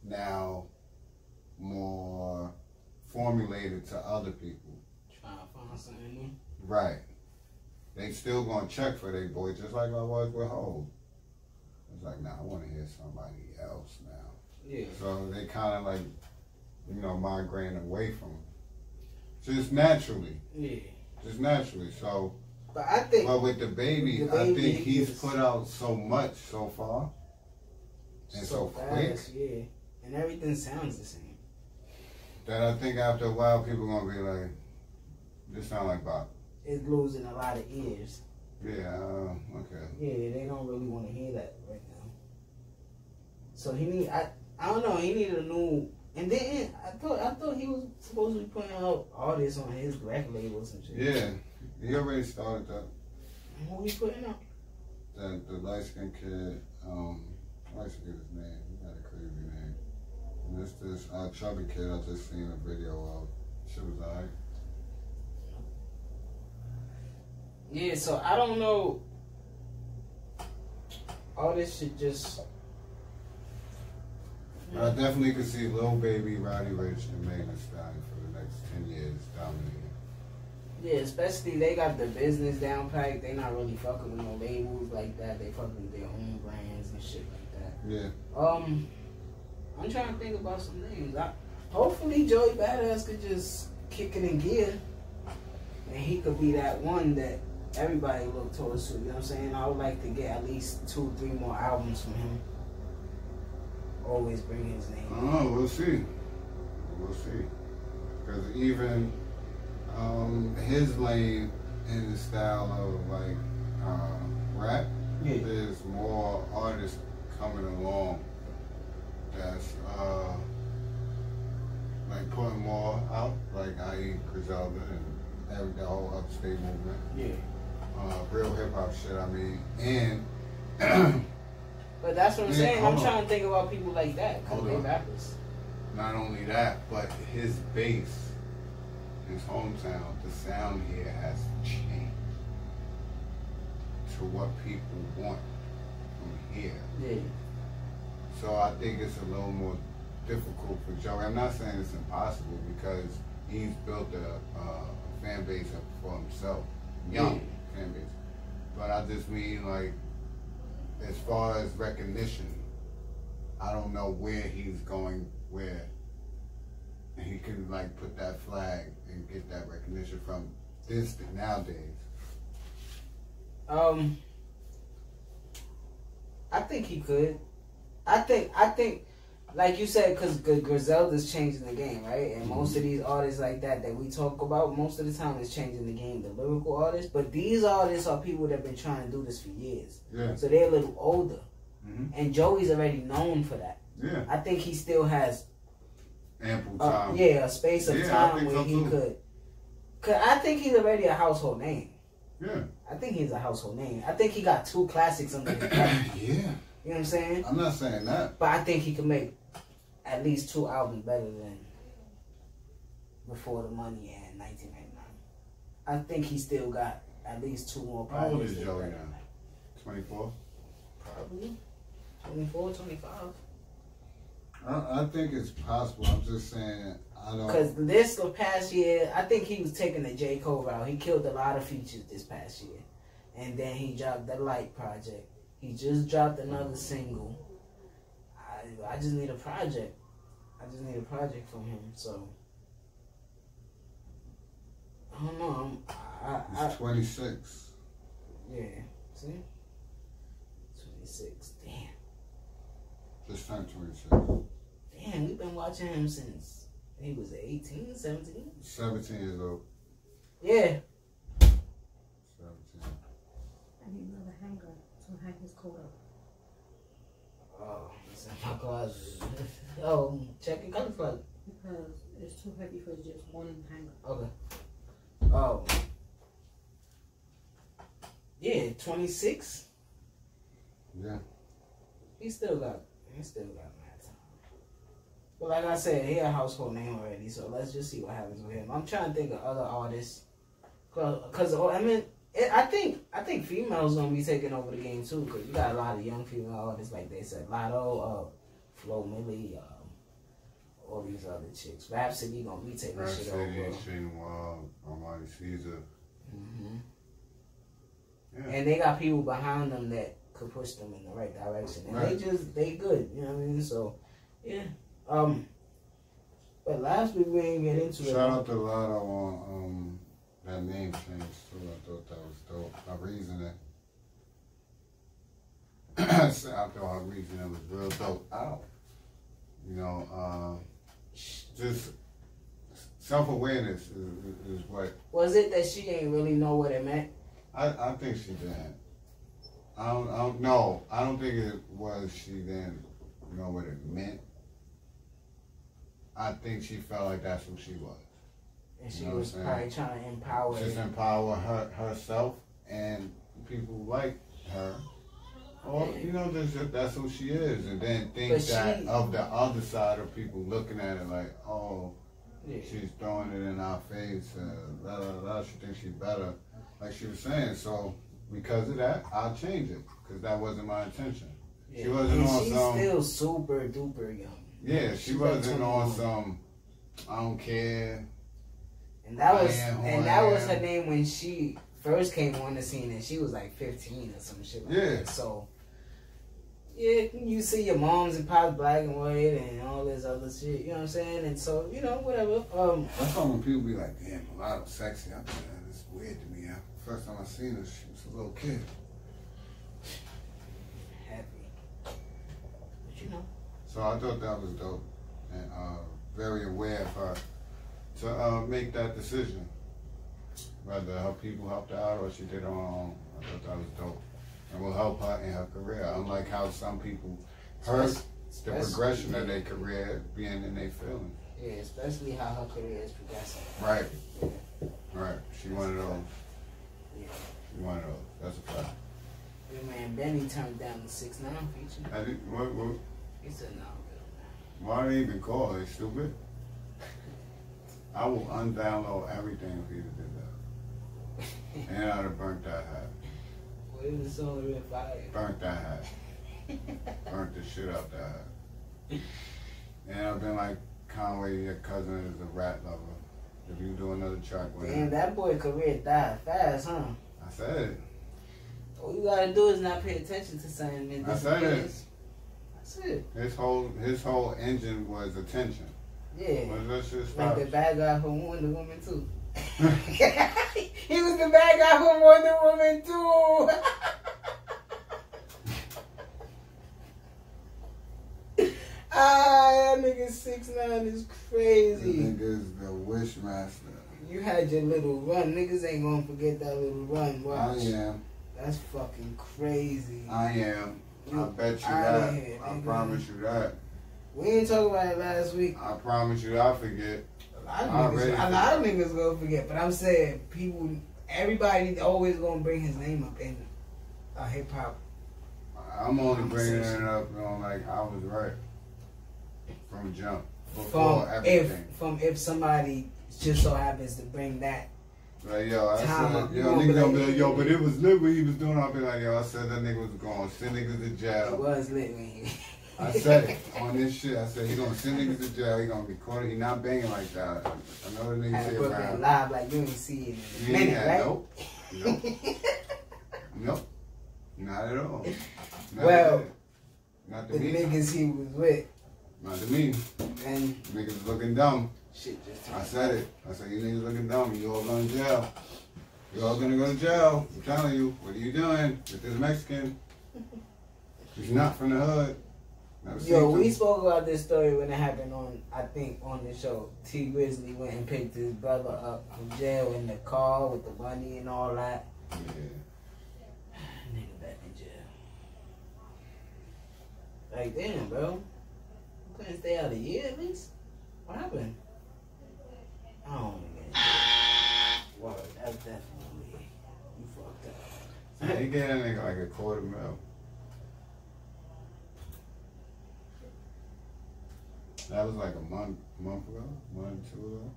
now more formulated to other people. Trying to find something new. Right. They still gonna check for their boy just like I was with Hov. It's like, nah, I want to hear somebody else now. Yeah. So they kind of like, migrating away from him. Just naturally. Yeah. Just naturally. So, but I think. but with the Baby, I think he's put out so much so far. And so quick. Fast, yeah. And everything sounds the same. That I think after a while, people gonna be like, this sound like Bob. It's losing a lot of ears. Yeah, okay. Yeah, they don't really want to hear that right now. So I don't know, he needed a new, and then I thought he was supposed to be putting out artists on his record label or some shit. Yeah, he already started that. Who he putting out? The light skinned kid, I forget his name. He got a crazy name. And this chubby kid I just seen a video of. Shit was alright. Yeah, so I don't know. All this should just. But I definitely could see Lil Baby, Rowdy Rich, and Meg Thee Stallion for the next 10 years dominating. Yeah, especially they got the business down packed. They not really fucking with no labels like that. They fucking with their own brands and shit like that. Yeah. I'm trying to think about some names. Hopefully Joey Badass could just kick it in gear, and he could be that one that everybody look towards to. You know what I'm saying? I would like to get at least 2-3 more albums from him. Always bring his name. Oh, we'll see. We'll see. Because even his lane in the style of like rap, Yeah. there's more artists coming along that's like putting more out, like i.e. Griselda and the whole upstate movement. Yeah. Real hip hop shit, I mean, and But that's what I'm saying. hold I'm on. trying to think about people like that because Hold they on. rappers. not only that, but his base, his hometown, the sound here has changed to what people want from here. Yeah. So I think it's a little more difficult for Joey. I'm not saying it's impossible because he's built a fan base up for himself, young fan base. But I just mean like as far as recognition, I don't know where he's going, where, and he can like put that flag and get that recognition from this nowadays. I think he could. I think, like you said, because Griselda's changing the game, right? And most of these artists like that we talk about, most of the time is changing the game, the lyrical artists. But these artists are people that have been trying to do this for years. Yeah. So they're a little older. And Joey's already known for that. Yeah. I think he still has ample time. A space of time where he could. Cause I think he's already a household name. Yeah. I think he's a household name. I think he got 2 classics under his belt. Yeah. You know what I'm saying? I'm not saying that. But I think he can make at least 2 albums better than Before the Money and 1999. I think he still got at least 2 more projects. How old is Joey now? 24? Probably. 24, 25. I think it's possible. I'm just saying, I don't... Because this past year, I think he was taking the J. Cole route. He killed a lot of features this past year. And then he dropped the Light project. He just dropped another single. I just need a project. I just need a project from him. So, I don't know. He's 26. Yeah. See? 26. Damn. Just turned 26. Damn, we've been watching him since he was 18, 17? 17 years old. Yeah. 17. I need another hanger to hang his coat up. Oh, it's in my closet. Oh, check your color closet. Because it's too heavy for just one hanger. Okay. Oh. Yeah, 26. Yeah. He still got mad time. But like I said, he a household name already, so let's just see what happens with him. I'm trying to think of other artists. Cause I mean, I think females gonna be taking over the game too, cause you got a lot of young female artists like they said, Lotto, Flo Milli, all these other chicks. Rhapsody gonna be taking shit over. Shane Wall, Almighty Caesar. Yeah. And they got people behind them that could push them in the right direction, and they good. You know what I mean? So, yeah. But last week we didn't get into it. Shout out to Lotto on that name change too. I thought that was dope. Her reasoning. I thought her reasoning was real dope. Ow. You know, just self-awareness is what. Was it that she didn't really know what it meant? I think she didn't. I don't know. I don't think it was she didn't know what it meant. I think she felt like that's who she was. And she was probably trying to empower. Just empower herself and people like her. Or, you know, that's who she is. And then think that of the other side of people looking at it like, oh, she's throwing it in our face. Blah, blah, blah. She thinks she's better. Like she was saying. So, because of that, I'll change it. Because that wasn't my intention. Yeah. She wasn't on she's some... still super duper young. Yeah, she wasn't on some, I don't care. And that was her name when she first came on the scene, and she was like 15 or some shit like that. So, yeah, you see your moms and pops black and white and all this other shit, you know what I'm saying? And so, you know, whatever. That's why when people be like, damn, a lot of sexy, I'm like, it's weird to me. First time I seen her, she was a little kid. Happy. But you know. So I thought that was dope and very aware of her to make that decision. Whether her people helped her out or she did it on her own. I thought that was dope. And will help her in her career. Unlike how some people hurt the progression of their career being in their feelings. Yeah, especially how her career is progressing. Right. Yeah. Right. She one of those. Yeah. She one of those. That's a fact. Your man Benny turned down the 6ix9ine feature. What? He said, no, man. Why they even call? They stupid? I will undownload everything if he did that. And I'd have burnt that hat. Well, it was only real fire. Burnt that hat. Burnt the shit out that hat. And I've been like, Conway, your cousin is a rat lover. If you do another track with him. Damn, that boy career died fast, huh? I said it. All you gotta do is not pay attention to something and I said it. That's it. His whole engine was attention. Yeah. But let's just Like stop. the bad guy from Wonder Woman too. He was the bad guy from Wonder Woman too. That nigga 6'9" is crazy. That nigga's the Wishmaster. You had your little run. Niggas ain't gonna forget that little run. Watch. I am. That's fucking crazy. I am. I bet you outta that. here, I nigga. promise you that. We ain't talking about it last week. I promise you I forget. A lot of niggas gonna forget. But I'm saying everybody always gonna bring his name up in hip hop. I'm only bringing it up on like I was right from jump. Before everything. If somebody just so happens to bring that. Like, yo, I Time said, up. yo, niggas gonna be like, yo, but it was lit what he was doing. I'll be like, yo, I said that nigga was gonna send niggas to It jail. was lit when he. I said it on this shit. I said he gonna send niggas to jail. He gonna be caught. He not banging like that. I know the niggas Had say Brooklyn around. live like you ain't see it in a Yeah, minute, right? Nope. Nope. Not at all. Not Well, at- not to The me. niggas he was with Not to me. and Niggas looking dumb. shit just. I said it. I said you niggas looking dumb. You all going to jail. You all gonna go to jail. I'm telling you. What are you doing with this Mexican? He's not from the hood. Never Yo, seen we him. spoke about this story when it happened on the show. T Grizzly went and picked his brother up from jail in the car with the money and all that. Yeah. Nigga back in jail. Like, damn, bro. You couldn't stay out a year at least? What happened? I don't want to get into it. Word, that's definitely. You fucked up. He gave that nigga like $250,000. That was like a month ago, 1 or 2 ago.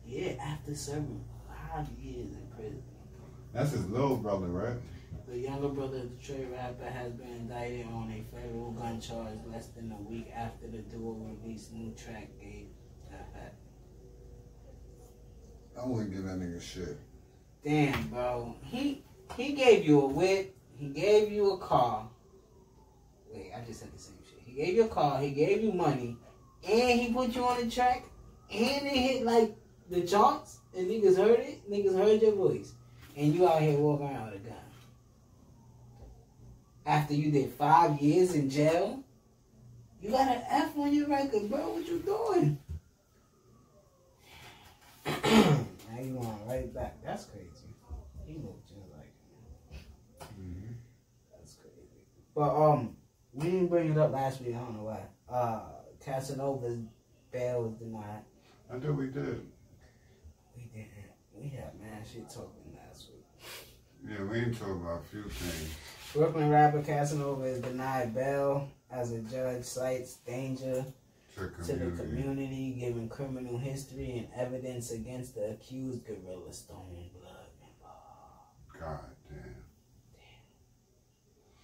Yeah, after serving 5 years in prison. That's his little brother, right? The younger brother of the Detroit rapper has been indicted on a federal gun charge less than a week after the duo released new track gave that back. I wouldn't give that nigga shit. Damn, bro. He gave you a whip. He gave you a car. Wait, I just said the same shit. He gave you a car. He gave you money. And he put you on the track. And it hit like the charts. And niggas heard it. Niggas heard your voice. And you out here walking around with a gun. After you did 5 years in jail, you got an F on your record, bro. What you doing? Now you want right back. That's crazy. He looked just like him. Mm-hmm. That's crazy. But we didn't bring it up last week. I don't know why. Casanova's bail was denied. I thought we did. We didn't. We had mad shit talking last week. Yeah, we didn't talk about a few things. Brooklyn rapper Casanova is denied bail as a judge cites danger to the community, given criminal history and evidence against the accused gorilla Stone Blood. God damn.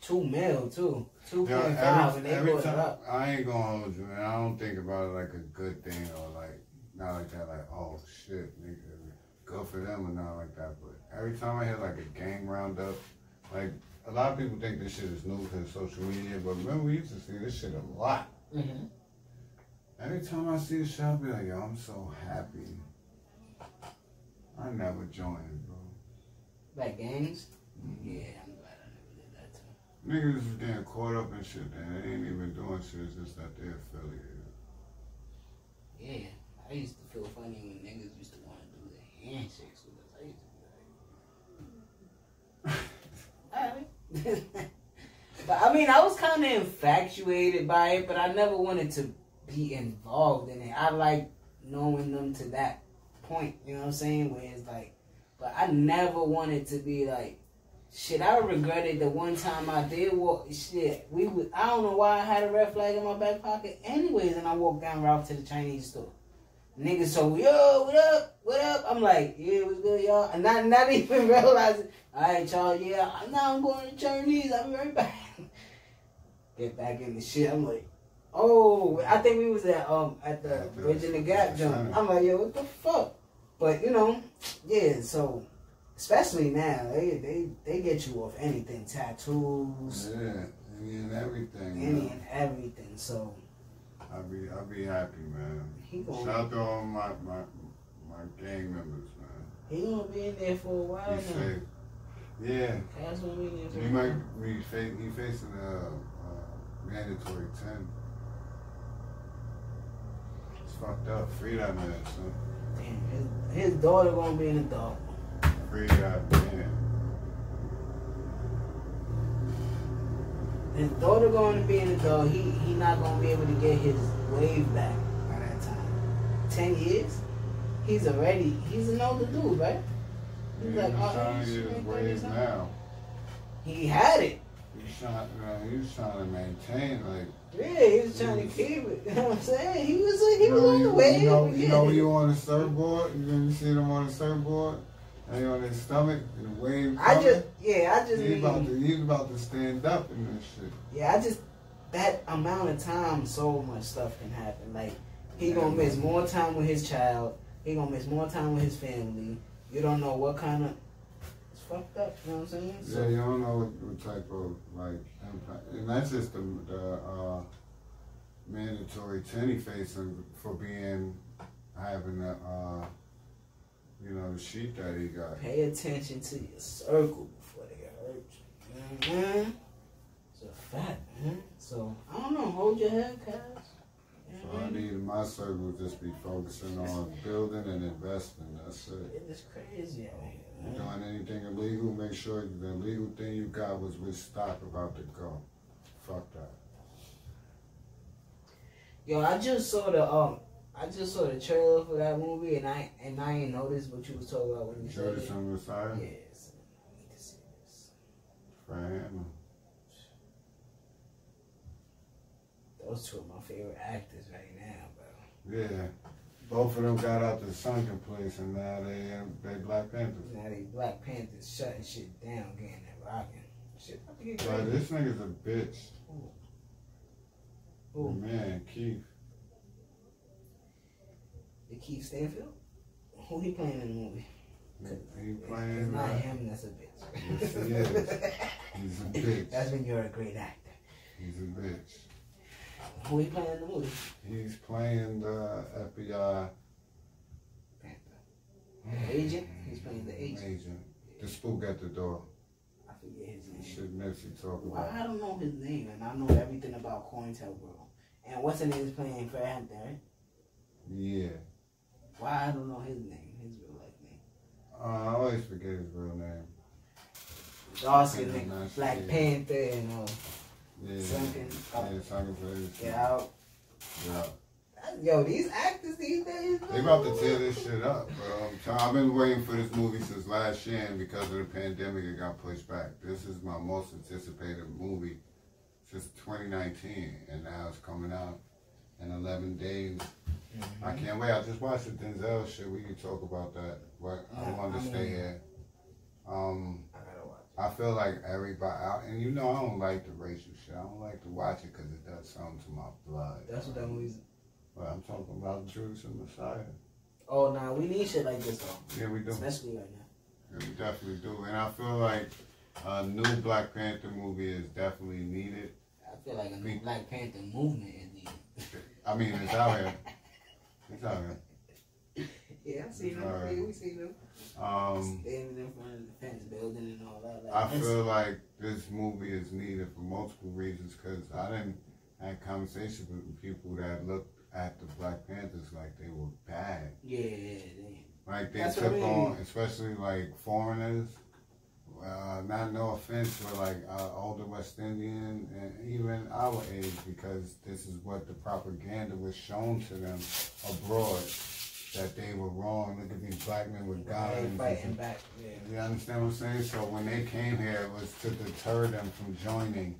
2 mil too. 2.5 Yeah, and they every brought it time, up. I ain't gonna hold you, man. I don't think about it like a good thing or like, not like that, like, oh shit, nigga, good for them or not like that. But every time I hear like a gang roundup, like, a lot of people think this shit is new because of social media, but remember we used to see this shit a lot. Mm-hmm. Every time I see a shit, I'll be like, yo, I'm so happy. I never joined, bro. Like gangs? Mm-hmm. Yeah, I'm glad I never did that too. Niggas is getting caught up in shit that they ain't even doing shit, it's just that they're affiliated. Yeah, I used to feel funny when niggas used to want to do the handshakes with us. I used to be like, alright. But I mean, I was kind of infatuated by it, but I never wanted to be involved in it. I like knowing them to that point, you know what I'm saying? Where it's like, but I never wanted to be like, shit, I regretted the one time I did walk, shit, I don't know why I had a red flag in my back pocket anyways, and I walked down route to the Chinese store. Niggas told me, yo, what up, what up? I'm like, yeah, what's good, y'all? And not even realizing, all right, y'all, yeah, now I'm going to Chinese, I'll be right back. Get back in the shit, I'm like, oh, I think we was at the Bridge in the Gap jump. I'm like, yo, what the fuck? But, you know, yeah, so Especially now, they get you off anything, tattoos. Yeah, any and everything. Any and everything. So I'll be happy, man. Shout out to all my gang members, man. He gonna be in there for a while now. Safe. Yeah. Cass gonna be in there for He a while. might be facing a mandatory 10. It's fucked up. Free that man, son. Damn, his daughter gonna be in the dog. Free that man. His daughter going to be in the dog. He not gonna be able to get his wave back by that time. 10 years. He's an older dude, right? He's Yeah, like, he's oh, trying to he's get his like wave 30 now. He had it. He's trying to maintain, like. Yeah, he was trying to keep it. You know what I'm saying? He was on the wave. You know, you on the surfboard. You see him on the surfboard, and he on his stomach, and the wave. He's about to stand up in this shit. Yeah, that amount of time, so much stuff can happen. Like, he gonna miss more time with his child. He gonna miss more time with his family. You don't know what kind of. It's fucked up. You know what I'm saying? So, yeah, you don't know what type of like impact, and that's just the mandatory 10 he facing for having the sheet that he got. Pay attention to your circle before they hurt you. Mm-hmm. It's a fact, man. So, I don't know. Hold your head, guys. So I need my circle to just be focusing on building and investing. That's it. It's crazy out here, man. You're doing anything illegal, make sure the illegal thing you got was with stock about to go. Fuck that. Yo, I just saw the trailer for that movie, and I ain't noticed what you was talking about when you said it. Judas and Messiah? Yes. I need to see this. Fran Hammer. Those two are my favorite actors right now, bro. Yeah. Both of them got out the sunken place, and now they Black Panthers. Now they Black Panthers shutting shit down, getting that rocking. Shit, I think But this nigga's a bitch. Who? Man, Keith. The Keith Stanfield? Who he playing in the movie? He playing. It's not him that's a bitch. Yes, he is. He's a bitch. That's when you're a great actor. He's a bitch. Who he playing in the movie? He's playing the FBI Panther. Agent? He's playing the agent. The spook at the door. I forget his name. Should Nipsey talk Well, about. I don't know his name, and I know everything about COINTELPRO. And what's his name is playing Fred Hampton, right? Yeah. Why I don't know his name, his real life name. I always forget his real name. Dawson, Black Panther, and Yeah. Sunken. Sunken Place. Get out. Yeah. Yo, these actors these days, They about to tear this shit up, bro. I've been waiting for this movie since last year, and because of the pandemic, it got pushed back. This is my most anticipated movie since 2019, and now it's coming out in 11 days. Mm-hmm. I can't wait. I just watched the Denzel shit. We can talk about that, but I wanted to stay here. I feel like everybody, and you know I don't like the racial shit. I don't like to watch it because it does something to my blood. That's what that movie's. But I'm talking about Judas and Messiah. Oh, nah, we need shit like this, though. Yeah, we do. Especially right now. Yeah, we definitely do. And I feel like a new Black Panther movie is definitely needed. I feel like a new Black Panther movement is needed. I mean, it's out here. It's out here. Yeah, I see them. Yeah, we see them. Standing in front of the fence building and all that. I feel like this movie is needed for multiple reasons because I didn't have conversations with people that looked at the Black Panthers like they were bad. Yeah. Like they took on, especially like foreigners. No offense, but like older West Indian and even our age, because this is what the propaganda was shown to them abroad, that they were wrong. Look at these black men with guns. Fighting back. Yeah. You understand what I'm saying? So when they came here, it was to deter them from joining.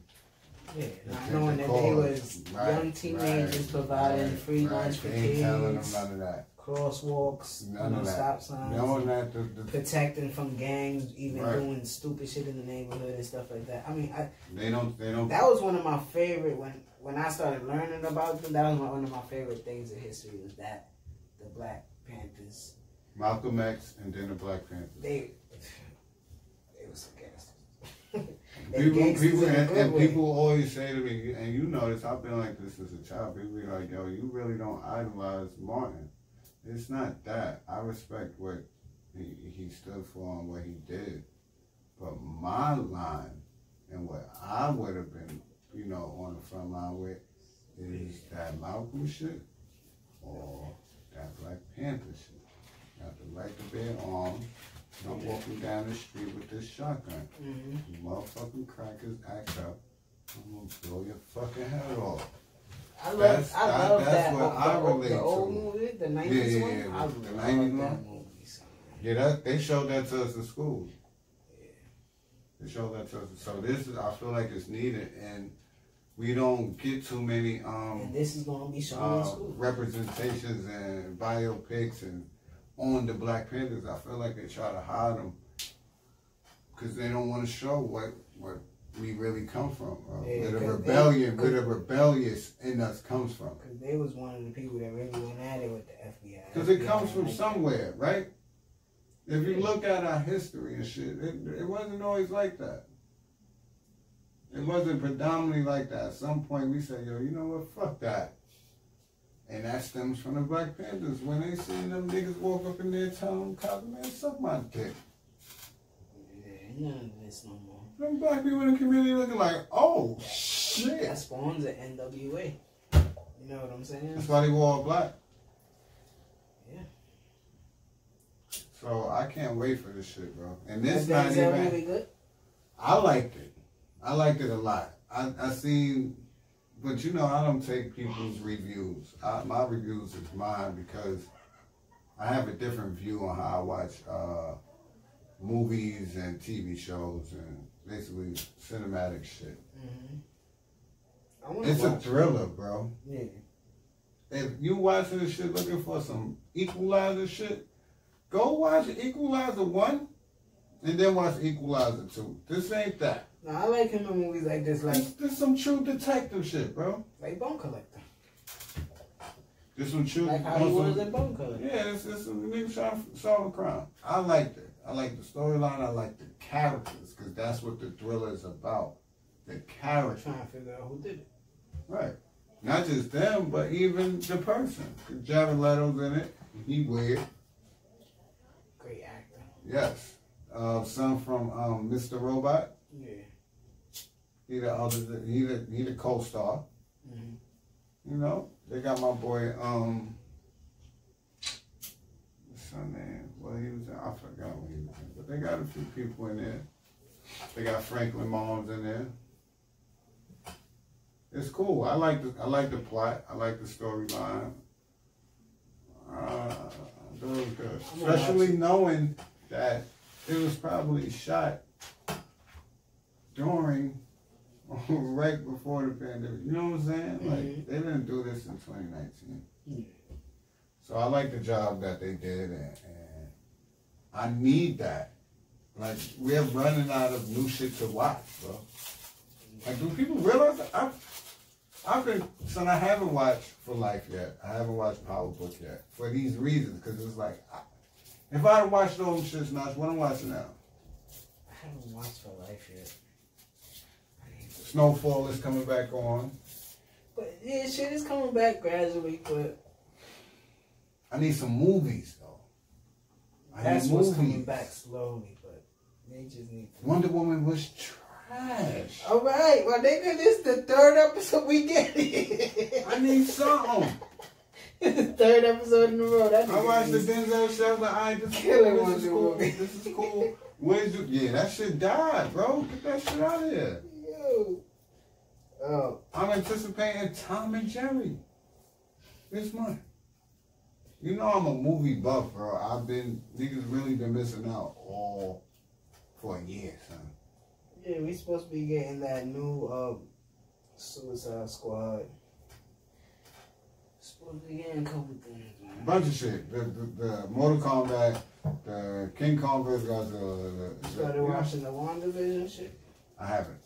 Yeah, not knowing that they was young teenagers providing free lunch for kids. They ain't telling them none of that. Crosswalks, stop signs. Knowing that protecting from gangs, even doing stupid shit in the neighborhood and stuff like that. I mean, they don't. That was one of my favorite when I started learning about them. That was one of my favorite things in history was that the Black Panthers. Malcolm X and then the Black Panthers. was some gangsters. People always say to me, and you notice I've been like this as a child. People be like, "Yo, you really don't idolize Martin." It's not that. I respect what he stood for and what he did, but my line and what I would have been, you know, on the front line with is that Malcolm shit or that Black Panther shit. Got the right to bear arms. I'm walking down the street with this shotgun. You motherfucking crackers act up. I'm gonna blow your fucking head off. I love that. What I relate the to. old movie, the 90s one. Yeah. I The love 90s one. that movie. Son. Yeah, they showed that to us in school. They showed that to us. So this is, I feel like it's needed, and we don't get too many and this is gonna be shown in school. Representations and biopics and on the Black Panthers. I feel like they try to hide them because they don't want to show what we really come from, where the rebellion, where the rebellious in us comes from. Because they was one of the people that really went at it with the FBI. Because it comes from somewhere, right? If you look at our history and shit, it wasn't always like that. It wasn't predominantly like that. At some point we said, yo, you know what, fuck that. And that stems from the Black Panthers. When they seen them niggas walk up in there telling them, cops, man, suck my dick. Yeah, none of this no more. Them black people in the community looking like, oh, shit. That spawns at NWA. You know what I'm saying? That's why they wore all black. Yeah. So I can't wait for this shit, bro. And this That not Denzel even... movie good? I liked it. I liked it a lot. I seen... But you know, I don't take people's reviews. My reviews is mine because I have a different view on how I watch movies and TV shows and basically cinematic shit. It's a thriller, bro. Yeah. If you watching this shit looking for some Equalizer shit, go watch Equalizer 1 and then watch Equalizer 2. This ain't that. No, I like him in movies like this, like This some true detective shit, bro. like Bone Collector. This some true... Like how he was in Bone Collector. Yeah, it's some nigga trying to solve a crime. I liked it. I like the storyline. I like the characters, because that's what the thriller is about. The character. Trying to figure out who did it. Right. Not just them, but even the person. Jared Leto's in it. He weird. Great actor. Yes. Son from Mr. Robot. Yeah. He the co-star. You know, they got my boy, what's his name? Well, he was in, I forgot what he was in, but they got a few people in there. They got Franklin Moms in there. It's cool. I like the plot. I like the storyline. It was good, especially knowing that it was probably shot during. Right before the pandemic. You know what I'm saying? Like, they didn't do this in 2019. So I like the job that they did, and I need that. Like, we're running out of new shit to watch, bro. Like, do people realize that? I haven't watched For Life yet. I haven't watched Power Book yet. For these reasons, because it's like, if I had watched those shits, now, what I'm watching now? I haven't watched For Life yet. Snowfall is coming back on. But yeah, shit is coming back gradually, but I need some movies though. That's what's coming back slowly, but they just need to. Wonder Woman was trash. Alright, well nigga, this is the third episode we get it. I need something. It's the third episode in a row. I watched the Denzel show, like, alright, this is cool. This is cool. Yeah, that shit died, bro. Get that shit out of here. I'm anticipating Tom and Jerry this month. You know I'm a movie buff, bro. Niggas really been missing out all for a year, son. Yeah, we supposed to be getting that new Suicide Squad. Supposed to be getting a couple things, man. Bunch of shit. The Mortal Kombat, the King Kong vs. Godzilla. You started watching the WandaVision shit? I haven't.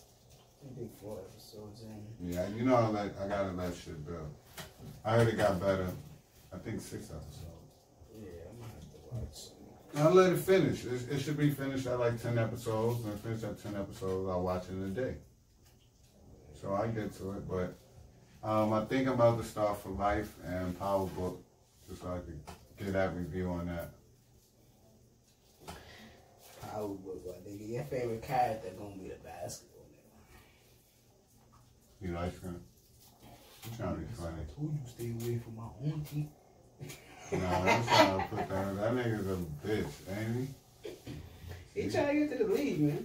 I think 4 episodes in. Yeah, you know I gotta let shit build. I heard it got better. I think 6 episodes. Yeah, I'm gonna have to watch some. I'll let it finish. It should be finished at like 10 episodes. And finish at 10 episodes, I'll watch it in a day. So I get to it. But I think I'm about to start For Life and Power Book, just so I can get that review on that. Power Book, what nigga? Your favorite character gonna be the basketball nigga. You like him? I'm trying to be funny. I told you stay away from my own team. Nah, I'm trying to put that nigga's a bitch, ain't he? He trying to get to the league, man.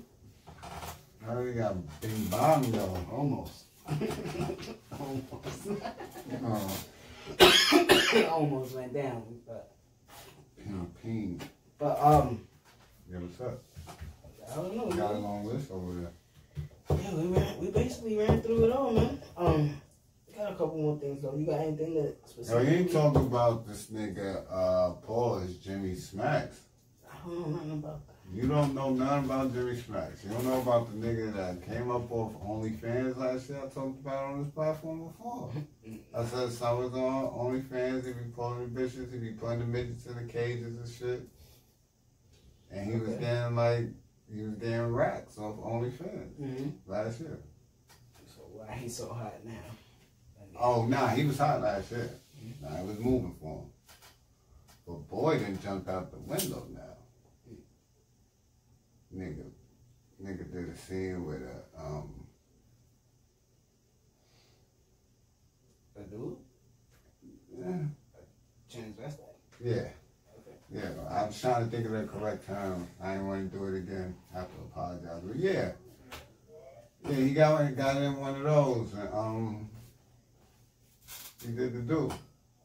I already got bing bong though. Almost. Almost went down, but Ping. But Yeah, what's up? I don't know. We got a Man. long list over there. Yeah, we basically ran through it all, man. Got a couple more things though. You got anything that Yo, specific? you ain't talking about this nigga Paul is Jimmy Smacks. I don't know nothing about that. You don't know nothing about Jimmy Smacks. You don't know about the nigga that came up off OnlyFans last year. I talked about on this platform before. I said someone's on OnlyFans. He be pulling the bitches. He be putting the midgets in the cages and shit. And he was getting racks off OnlyFans last year. So why he so hot now? Oh, nah, he was hot last year. Nah, it was moving for him. But boy done jumped out the window now. Nigga did a scene with A dude? yeah. Transvestite? Yeah. Okay. Yeah, I was trying to think of the correct term. I didn't want to do it again. I have to apologize. But yeah. Yeah, he got in one of those and he did the do.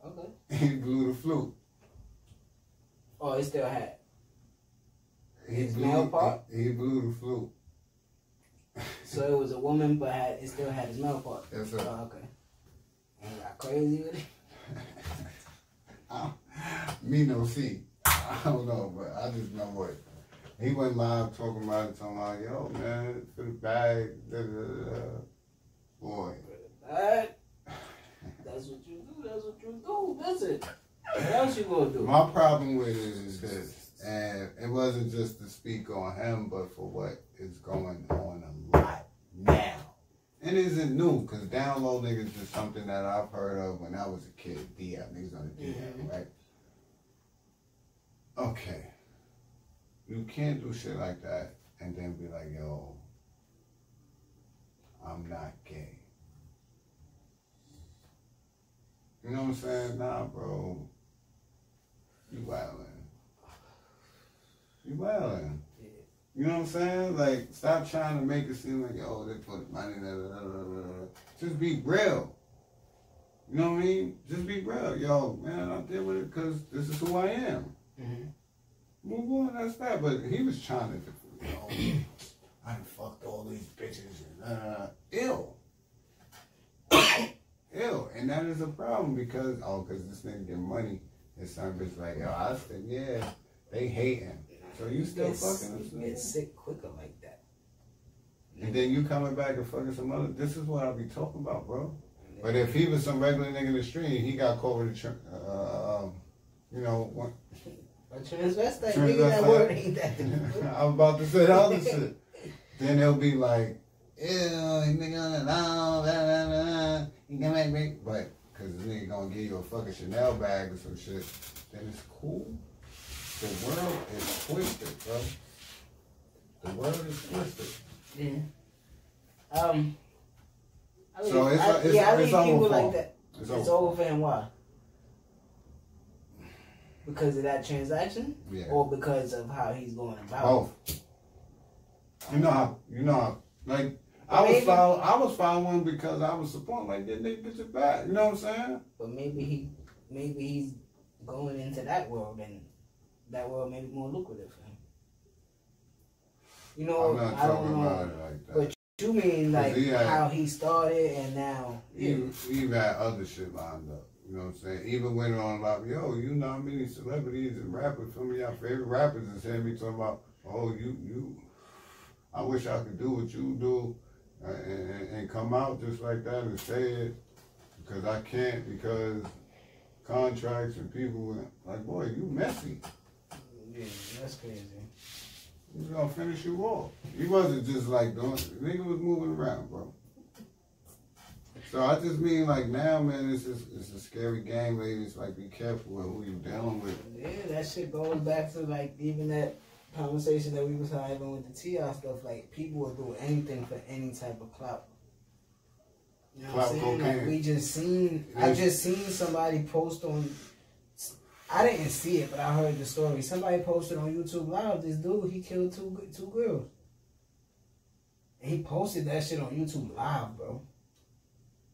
Okay. He blew the flute. Oh, it still had. He His male part? He blew the flute. So it was a woman, but it still had his male part. Yes, sir. Oh, okay. And he got crazy with it? Me no see. I don't know, but I just know what. He went live talking about it, talking about, yo, man, for the bag, boy. Alright. That's what you do. That's what you do. That's it. What else you gonna do? My problem with it is this, and it wasn't just to speak on him, but for what is going on a lot now. It isn't new, because down low niggas is something that I've heard of when I was a kid. DM, niggas on the DM, right? Okay. You can't do shit like that and then be like, yo, I'm not gay. You know what I'm saying? Nah, bro. You wildin'. You wildin'. Yeah. You know what I'm saying? Like, stop trying to make it seem like, yo, they put money, Just be real. You know what I mean? Just be real. Yo, man, I did with it because this is who I am. Mm-hmm. Move on, that's that. But he was trying to, you know, I done fucked all these bitches and ill. Ill. And that is a problem because this nigga get money and some bitch like, yo, I said, yeah, they hating. So you still fucking us. You get sick quicker like that. And then you coming back and fucking some other, this is what I be talking about, bro. But if he was some regular nigga in the street, he got caught with a, you know, one. A transvestite, nigga, that word ain't that. I was about to say the other shit. Then they'll be like, ew, nigga on the lawn, blah, blah, blah. You can make me, but, because this nigga gonna give you a fucking Chanel bag or some shit, then it's cool. The world is twisted, bro. The world is twisted. Yeah. So it's people over like for that. It's over for him. Why? Because of that transaction, or because of how he's going about. Both. You know how, like I was following because I was supporting, like, that nigga gets it back. You know what I'm saying? But maybe he's going into that world, and that world may be more lucrative for him. You know, I'm not talking about it like that. But you mean like how he started and now? We've had other shit lined up. You know what I'm saying? Even went on about, yo, you know how many celebrities and rappers, some of y'all favorite rappers is hearing me talking about, oh, you, I wish I could do what you do and come out just like that and say it because I can't because contracts and people, like, boy, you messy. Yeah, that's crazy. He's gonna finish you off. He wasn't just like doing. Nigga was moving around, bro. So I just mean like now, man, it's a scary game, ladies. Like be careful with who you dealing with. Yeah, that shit goes back to like even that conversation that we was having with the T.I. stuff. Like people will do anything for any type of clout. You know what I'm saying? Like we just seen. I just seen somebody post on. I didn't see it, but I heard the story. Somebody posted on YouTube Live. This dude, he killed two girls. And he posted that shit on YouTube Live, bro.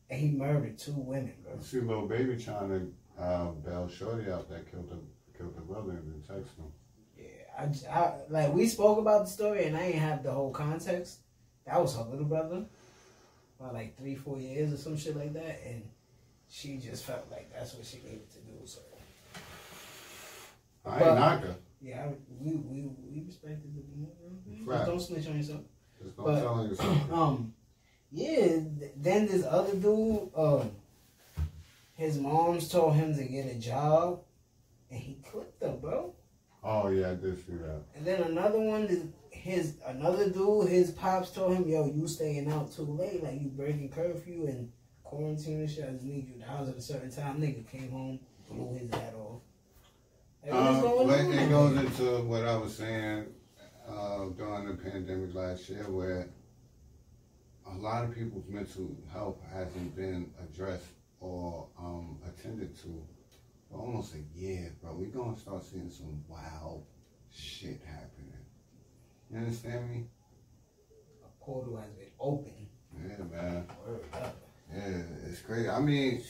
And he murdered 2 women, bro. You see little baby trying to bail shorty out that killed the brother and then text him. Yeah, I like we spoke about the story and I ain't have the whole context. That was her little brother, about like 3-4 years or some shit like that, and she just felt like that's what she needed to do. So I ain't knock her. Yeah, we respected the Right. Don't snitch on yourself. Just don't tell on yourself. Yeah, then this other dude, his mom's told him to get a job, and he clipped her, bro. Oh yeah, I did see that. And then another one, another dude, his pops told him, yo, you staying out too late, like you breaking curfew and quarantine and shit. I just need you in the house at a certain time. Nigga came home, blew his hat off. It goes into what I was saying during the pandemic last year, where a lot of people's mental health hasn't been addressed or attended to for almost a year, bro. We're going to start seeing some wild shit happening. You understand me? A portal has been open. Yeah, man. Word up. Yeah, it's crazy. I mean,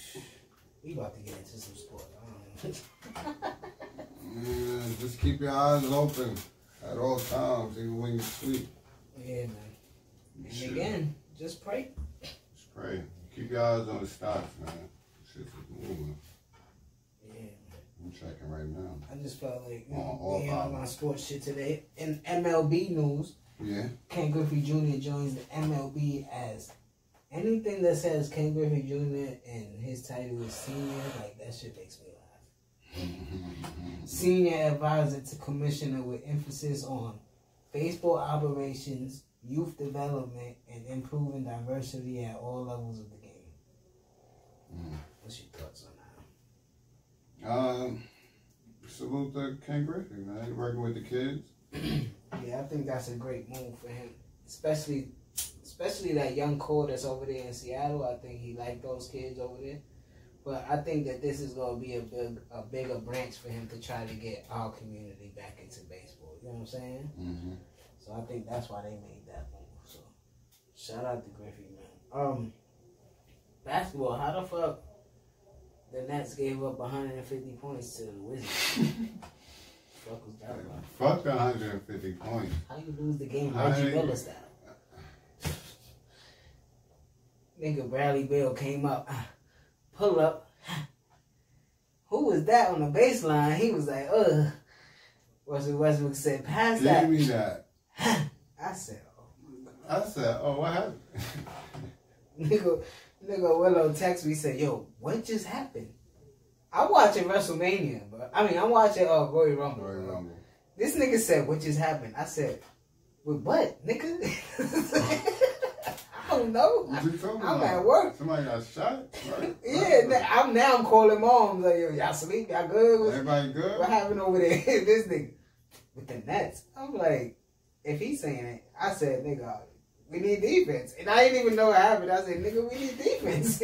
we about to get into some sport. I don't know. Yeah, just keep your eyes open at all times, even when you sleep. Yeah, man. And again, just pray. Just pray. Keep your eyes on the stocks, man. Shit's moving. Yeah, man. I'm checking right now. I just felt like on my sports shit today. In MLB news, Ken Griffey Jr. joins the MLB as anything that says Ken Griffey Jr. and his title is senior, like that shit makes me laugh. Senior advisor to commissioner with emphasis on baseball operations, youth development, and improving diversity at all levels of the game. What's your thoughts on that? Salute to Ken Griffey, man. He working with the kids. Yeah, I think that's a great move for him, especially that young core that's over there in Seattle. I think he liked those kids over there. But I think that this is going to be a bigger branch for him to try to get our community back into baseball. You know what I'm saying? Mm-hmm. So I think that's why they made that move. So shout out to Griffey, man. Basketball, how the fuck the Nets gave up 150 points to the Wizards? Fuck was that about? Fuck the 150 points. How you lose the game Reggie Miller style? Nigga Bradley Beal came up. Pull up. Who was that on the baseline? He was like, Russell Westbrook said, pass that. Give me that. I said, what happened? Nigga Willow text me, said, yo, what just happened? I'm watching WrestleMania, bro. I mean, I'm watching Royal Rumble. Royal Rumble. This nigga said, what just happened? I said, with what, nigga? I don't know. What you talking I'm about? at work. Somebody got shot? Right. Yeah, I'm calling moms. Like, yo, y'all sleep? Y'all good? Everybody good? What happened over there? This nigga with the Nets. I'm like, if he's saying it, I said, nigga, we need defense. And I didn't even know what happened. I said, nigga, we need defense.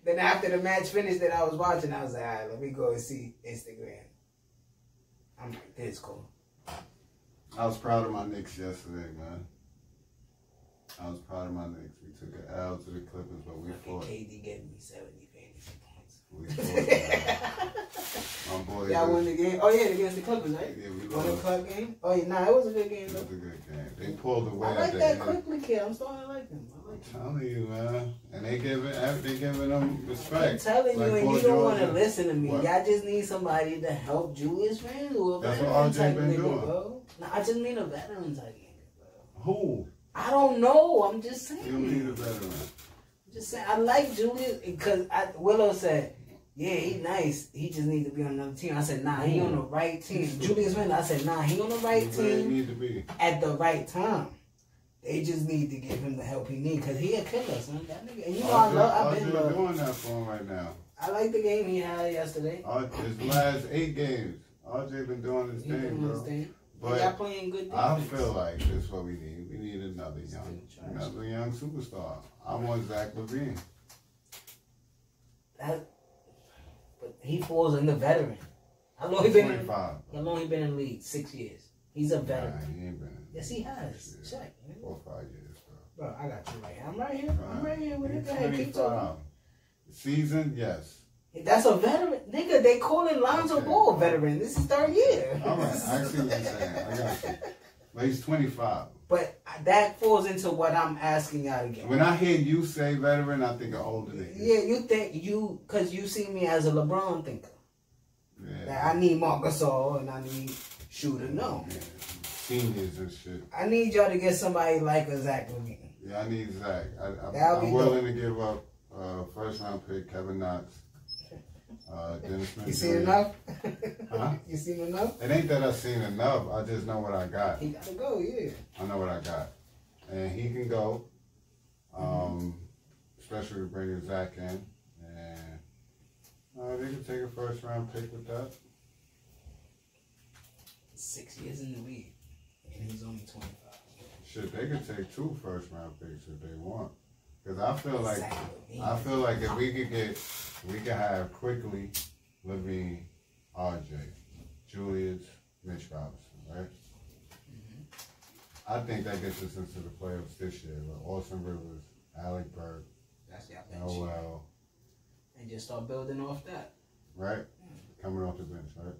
Then after the match finished that I was watching, I was like, all right, let me go and see Instagram. I'm like, this is cool. I was proud of my Knicks yesterday, man. I was proud of my Knicks. We took an L to the Clippers, but we fought. KD gave me 70 fantasy points. We fought. My boy. Y'all won the game? Oh, yeah, against the Clippers, right? Yeah, we won the lost. club game? Oh, yeah, nah, it was a good game, It though. was a good game. They pulled away I at like the that end. quickly kid. I'm starting to like him. I'm telling you, man. And they giving them respect. I'm telling you, Like and Paul you don't want to George. listen to me. What? Y'all just need somebody to help Julius Randle. That's what RJ been doing. Bro. Nah, I just mean a veteran type nigga, bro. Who? I don't know. I'm just You saying. don't need a veteran. I'm just saying. I like Julius because Willow said, Yeah, he nice. He just need to be on another team. I said, nah, he on the right team. Julius Randle, I said, nah, he on the right team need to be at the right time. They just need to give him the help he need because he a killer, son. That nigga, and you know I've been doing that for him right now. I like the game he had yesterday. His last 8 games, RJ been doing his thing, bro. But y'all playing good defense. I feel like this is what we need. We need another young superstar. I want Zach LaVine. But he falls in the veteran. How long he been 25. How long he been in the league? 6 years. He's a veteran. Nah, he ain't been. Yes, he has. Check. 4 or 5 years, bro. Bro, I got you right here. I'm right here. I'm right here with it. Go ahead, keep 25. talking. Season, yes. That's a veteran. Nigga, they calling Lonzo Ball veteran. This is 3rd year. All right, I see what you're saying. I got you. But he's 25. But that falls into what I'm asking y'all again. When I hear you say veteran, I think of older niggas. Yeah, you think because you see me as a LeBron thinker. Yeah. That I need Marc Gasol and I need Shooter. No. Yeah. Seniors and shit. I need y'all to get somebody like a Zach LaVine. Yeah, I need Zach. I'm I'm willing to give up first round pick Kevin Knox. Dennis Smith. You seen enough? Huh? You seen enough? It ain't that I've seen enough. I just know what I got. He gotta go, yeah. I know what I got. And he can go. Especially with bringing Zach in. And they can take a first round pick with that. 6 years in the league. And he's only 25. Shit, they could take 2 first round picks if they want. Because I feel like if we could have quickly Levine, RJ, Julius, Mitch Robinson, right? I think that gets us into the playoffs this year with Austin Rivers, Alec Burke, Noel. And just start building off that. Right? Coming off the bench, right?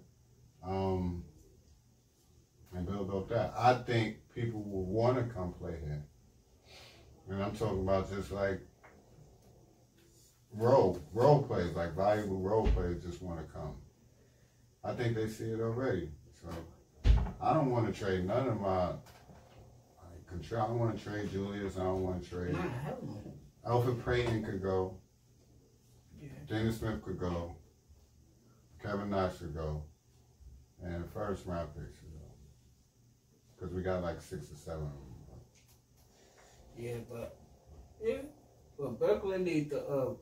And build off that. I think people will want to come play here. And I'm talking about just like role players, like valuable role players just want to come. I think they see it already. So I don't want to trade none of my control. I don't want to trade Julius. I don't want to trade. Nah, hell no. Alfred Payton could go. Yeah. Dennis Smith could go. Kevin Knox could go. And first round picks could go. Because we got like 6 or 7 of them. Yeah, but Brooklyn need to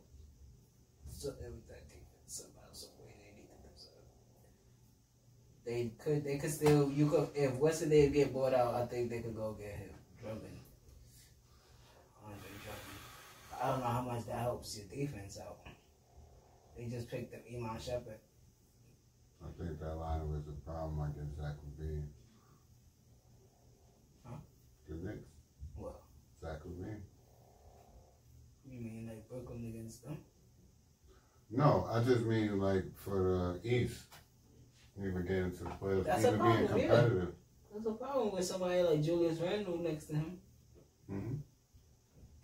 everything somehow, some way they need to they could still if Weston did get bought out, I think they could go get him Drummond. I don't know how much that helps your defense out. They just picked up Iman Shepherd. I think that lineup is a problem against Zach LaVine. Huh? The Knicks. What? Zach LaVine. You mean like Brooklyn against them? No, I just mean like for the East. Even getting into the playoffs, That's even a problem, being competitive. Yeah. There's a problem with somebody like Julius Randle next to him.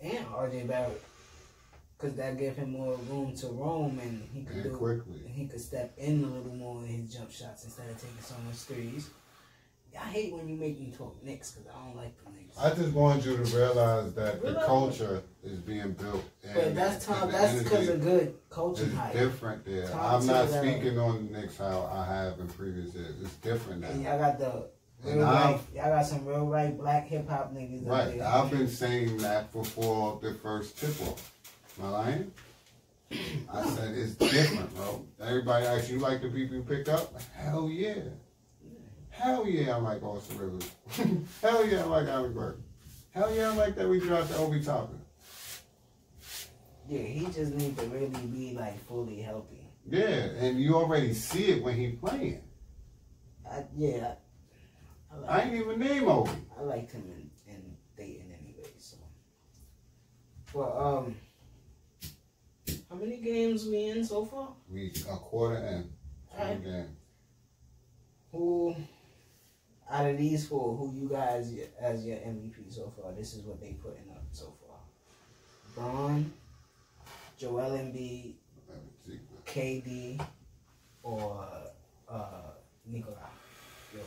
And RJ Barrett. Because that gave him more room to roam and he could quickly. He could step in a little more in his jump shots instead of taking so much threes. I hate when you make me talk Knicks because I don't like the Knicks. I just want you to realize that the culture is being built. But that's because of good coaching. It's different there. I'm not speaking on the Knicks how I have in previous years. It's different now. And y'all got y'all got some real right black hip hop niggas. Right. I've been saying that before the first tip off. Am I lying? I said it's different, bro. Everybody asks you like the people you picked up? Hell yeah. Hell yeah, I like Austin Rivers. Hell yeah, I like Alec Burke. Hell yeah, I like that we drafted Obi Toppin. Yeah, he just needs to really be like fully healthy. Yeah, and you already see it when he playing. I ain't even name Obi. I liked him in Dayton anyway. So, well, how many games we in so far? We a quarter in. Right. Games. Who out of these 4, who you guys as your MVP so far? This is what they putting up so far. Braun, Joel Embiid, KD, or Nikola Jokic.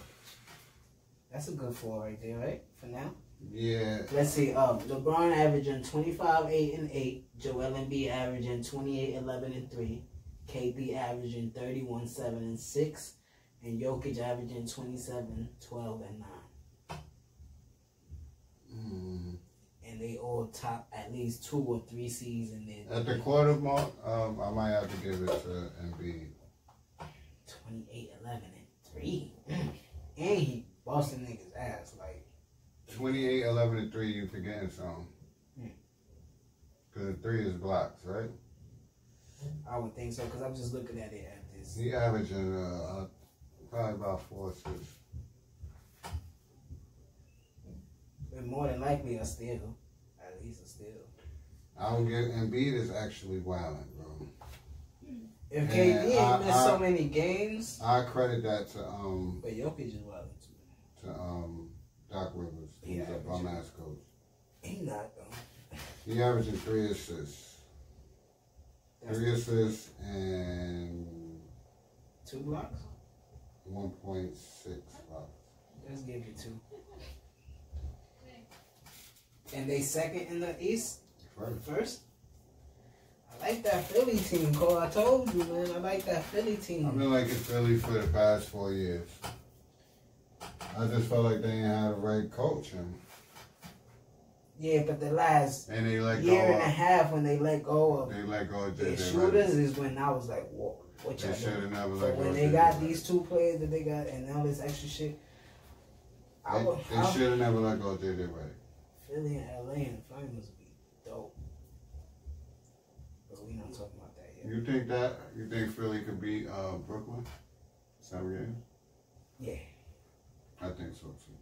That's a good 4 right there, right? For now. Yeah. Let's see. LeBron averaging 25, 8, and 8. Joel Embiid averaging 28, 11, and 3. KD averaging 31, 7, and 6, and Jokic averaging 27, 12, and 9. And they all top at least 2 or 3 seeds in there. At the quarter mark, I might have to give it to Embiid. 28, 11, and 3. And he busting niggas' ass. Like 28, 11, and 3, you forgetting something. Because 3 is blocks, right? I would think so, because I'm just looking at it at this. He averaging probably about 4 assists. But more than likely a steal. At least a steal. I don't get Embiid is actually wilding, bro. If KD ain't missed so many games, I credit that to but Jokic is wilding too. To Doc Rivers, who's a bum ass coach. He not though. He averaging 3 assists. 3 assists and 2 blocks? 1.6 blocks. Let's give you 2. And they second in the East? First? I like that Philly team, Cole. I told you, man. I like that Philly team. I've been liking Philly for the past 4 years. I just felt like they didn't have the right coach. Yeah, but the last and they let year go and a half when they let go of their shooters is when I was like, whoa, what y'all doing? So when they got these 2 players that they got and all this extra shit, they should have never let go of J.J. Redick. Philly and LA in the finals would be dope. But we not talking about that yet. You think Philly could beat Brooklyn? 7 games? Yeah. I think so too.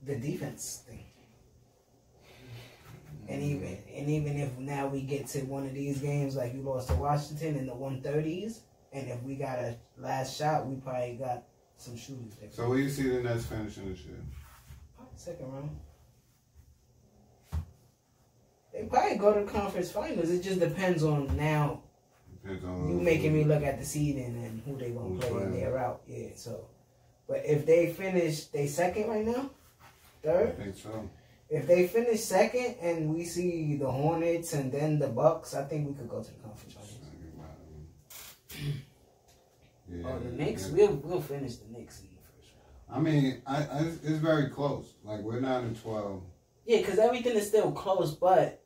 The defense thing. And even if now we get to one of these games like you lost to Washington in the 130s, and if we got a last shot, we probably got some shooters there. So where you see the Nets finishing this year? Second round. They probably go to the conference finals. It just depends on now. Depends on you making me look at the seeding and who they gonna play in their route. Yeah, so. But if they finish, they second right now? Third? I think so. If they finish second and we see the Hornets and then the Bucks, I think we could go to the conference finals. Yeah, the Knicks, we'll finish the Knicks in the first round. I mean, it's very close. Like, we're 9-12. Yeah, because everything is still close, but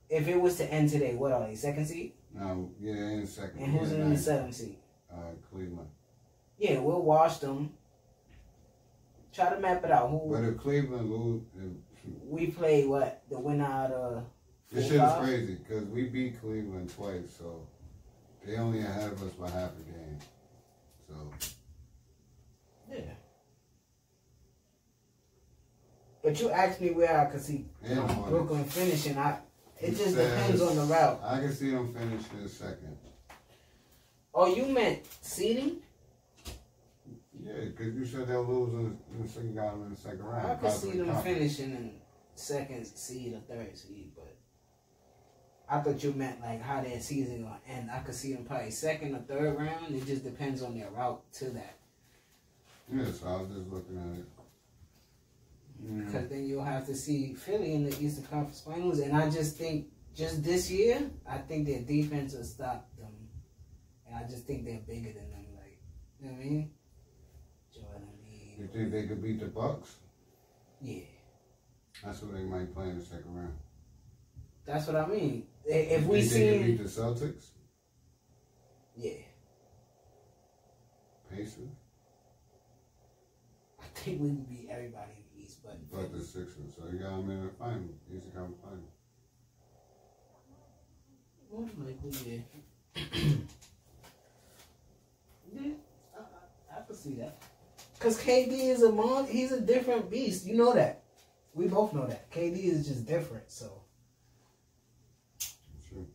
if it was to end today, what are they, second seed? No, yeah, in second. And who's in the 7th seed? Cleveland. Yeah, we'll wash them. Try to map it out. But if Cleveland lose... We play, what, the winner out of... This shit is crazy, because we beat Cleveland twice, so they only ahead of us by half a game. So... Yeah. But you asked me where I could see Brooklyn finishing. It just depends on the route. I can see them finishing second. Oh, you meant seeding? Yeah, because you said they'll lose in the second round. I could see them finishing in second seed or third seed, but I thought you meant like how their season gonna end. I could see them probably second or third round. It just depends on their route to that. Yeah, so I was just looking at it. Because then you'll have to see Philly in the Eastern Conference Finals, and I just think just this year, I think their defense will stop them, and I just think they're bigger than them. Like, you know what I mean? You think they could beat the Bucks? Yeah. That's what they might play in the second round. That's what I mean. If we see they could beat the Celtics? Yeah. Pacers? I think we could beat everybody in the East, but the Sixers. So you got them in the final. Eastern Conference final. Most likely, yeah. Yeah, I could see that. Because KD is he's a different beast. You know that. We both know that. KD is just different, so. True.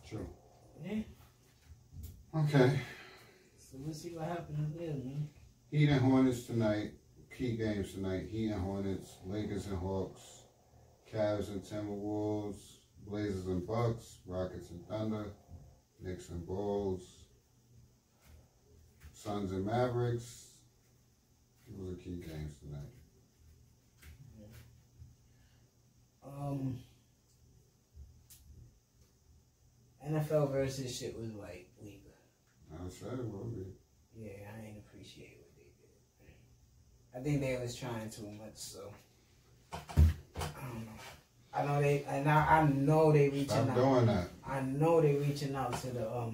True. Yeah. Okay. So we'll see what happens there, man. Heat and Hornets tonight. Key games tonight. Heat and Hornets. Lakers and Hawks. Cavs and Timberwolves. Blazers and Bucks. Rockets and Thunder. Knicks and Bulls. Suns and Mavericks. Those are key games tonight. NFL versus shit was like weaker. I said it will be. Yeah, I didn't appreciate what they did. I think they was trying too much, so I don't know. I know they reaching Stop out. doing that. I know they reaching out to the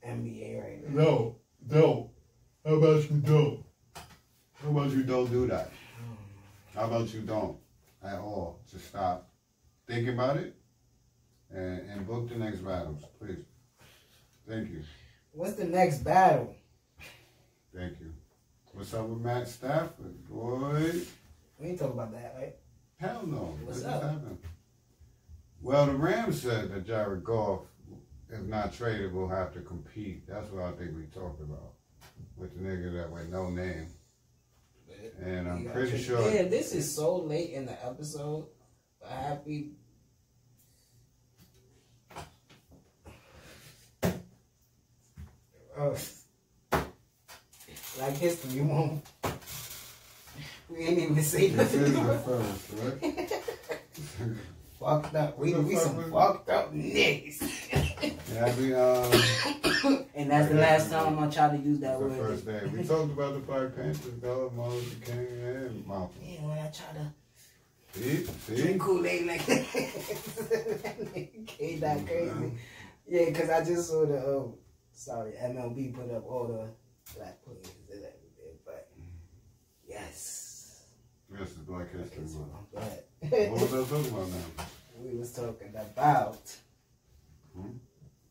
NBA right now. No, don't. How about you don't? How about you don't do that? How about you don't at all? Just stop. Think about it and book the next battles, please. Thank you. What's the next battle? Thank you. What's up with Matt Stafford, boy? We ain't talking about that, right? Hell no. What's What up? just happened? Well, the Rams said that Jared Goff, if not traded, will have to compete. That's what I think we talked about with the nigga that went no name. And I'm pretty sure. Yeah, this is so late in the episode. Happy. Like history, you won't. We ain't even say This is the nothing. first, right? Fucked up. We some fucked up niggas. Yeah, we And that's the last time I tried to use that the word. first day. We talked about the Black Panthers, though, Martin Luther King and Malcolm. Yeah, when I try to See? drink Kool-Aid like that. Came that crazy. Yeah, because I just saw the, MLB put up all the black players and everything. But, yes. Yes, it's Black History Okay, Month. so I'm glad. What was I talking about now? We was talking about,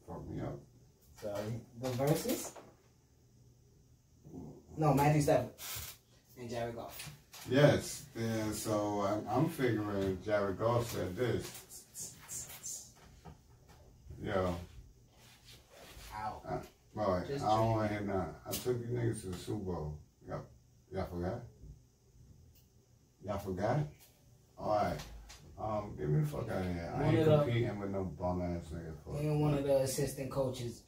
Fuck me up. sorry, the verses? No, Matthew Stafford and Jared Goff. Yes, and so I'm figuring Jared Goff said this. Yo, Ow. boy, I Just don't want to hear nothing. I took you niggas to the Super Bowl. Y'all forgot? Y'all forgot? Alright. Get me the fuck out of here. I ain't competing with no bum ass nigga. And one of the assistant coaches,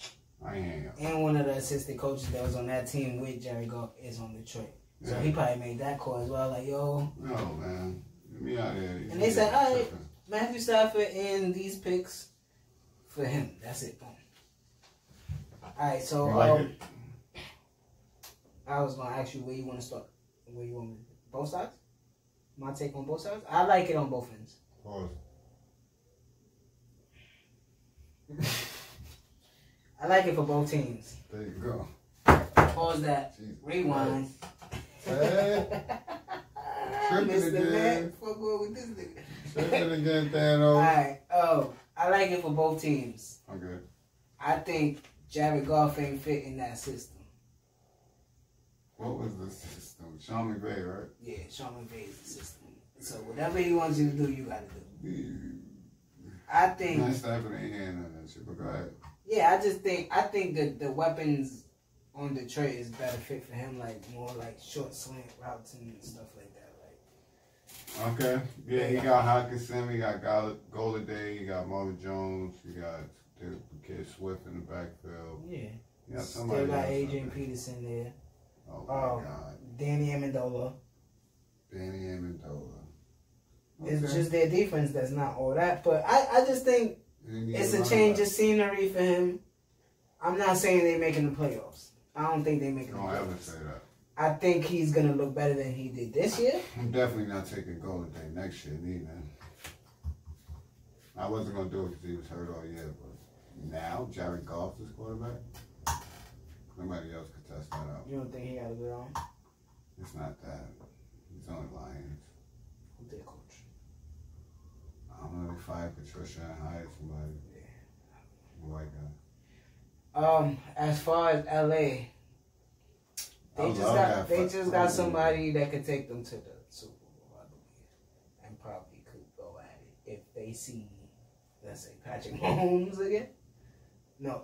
I ain't. and one of the assistant coaches that was on that team with Jared Goff is on Detroit. So he probably made that call as well. Like, yo. No, man. Get me out of here. And they said, all right, Matthew Stafford and these picks for him. That's it. Boom. All right, so I was going to ask you where you want to start. Where you want me? Both sides? My take on both sides? I like it on both ends. Pause. I like it for both teams. There you go. Pause that. Jesus Rewind. Hey. Tripping Mr. again. Man, fuck with this nigga. Tripping again, Thanos. Alright, I like it for both teams. Okay. I think Jared Goff ain't fit in that system. What was the system? Sean McVay, right? Yeah, Sean McVay is the system. So whatever he wants you to do, you gotta do. I think. Matt Stafford ain't hearing none of that shit, but go ahead. Yeah, I think that the weapons on Detroit is better fit for him, like more like short slant routes and stuff like that. Like. Okay. Yeah, he got Hawkinson, he got Golladay, he got Marvin Jones, he got the kid Swift in the backfield. Yeah. Somebody Still got else Adrian up there. Peterson there. Oh my God. Danny Amendola. Danny Amendola. It's just their defense that's not all that. But I just think it's a change of scenery for him. I'm not saying they're making the playoffs. I don't think they're making the playoffs. Don't ever say that. I think he's going to look better than he did this year. I'm definitely not taking Golladay next year, neither. I wasn't going to do it because he was hurt all year, but now Jared Goff is quarterback. Nobody else could test that out. You don't think he got a good arm? It's not that. He's on the Lions. Who's their coach? I don't know. They fired Patricia and hired somebody. Yeah. A white guy. As far as LA, they just got somebody that could take them to the Super Bowl, I believe, and probably could go at it if they see, let's say, Patrick Mahomes again. No,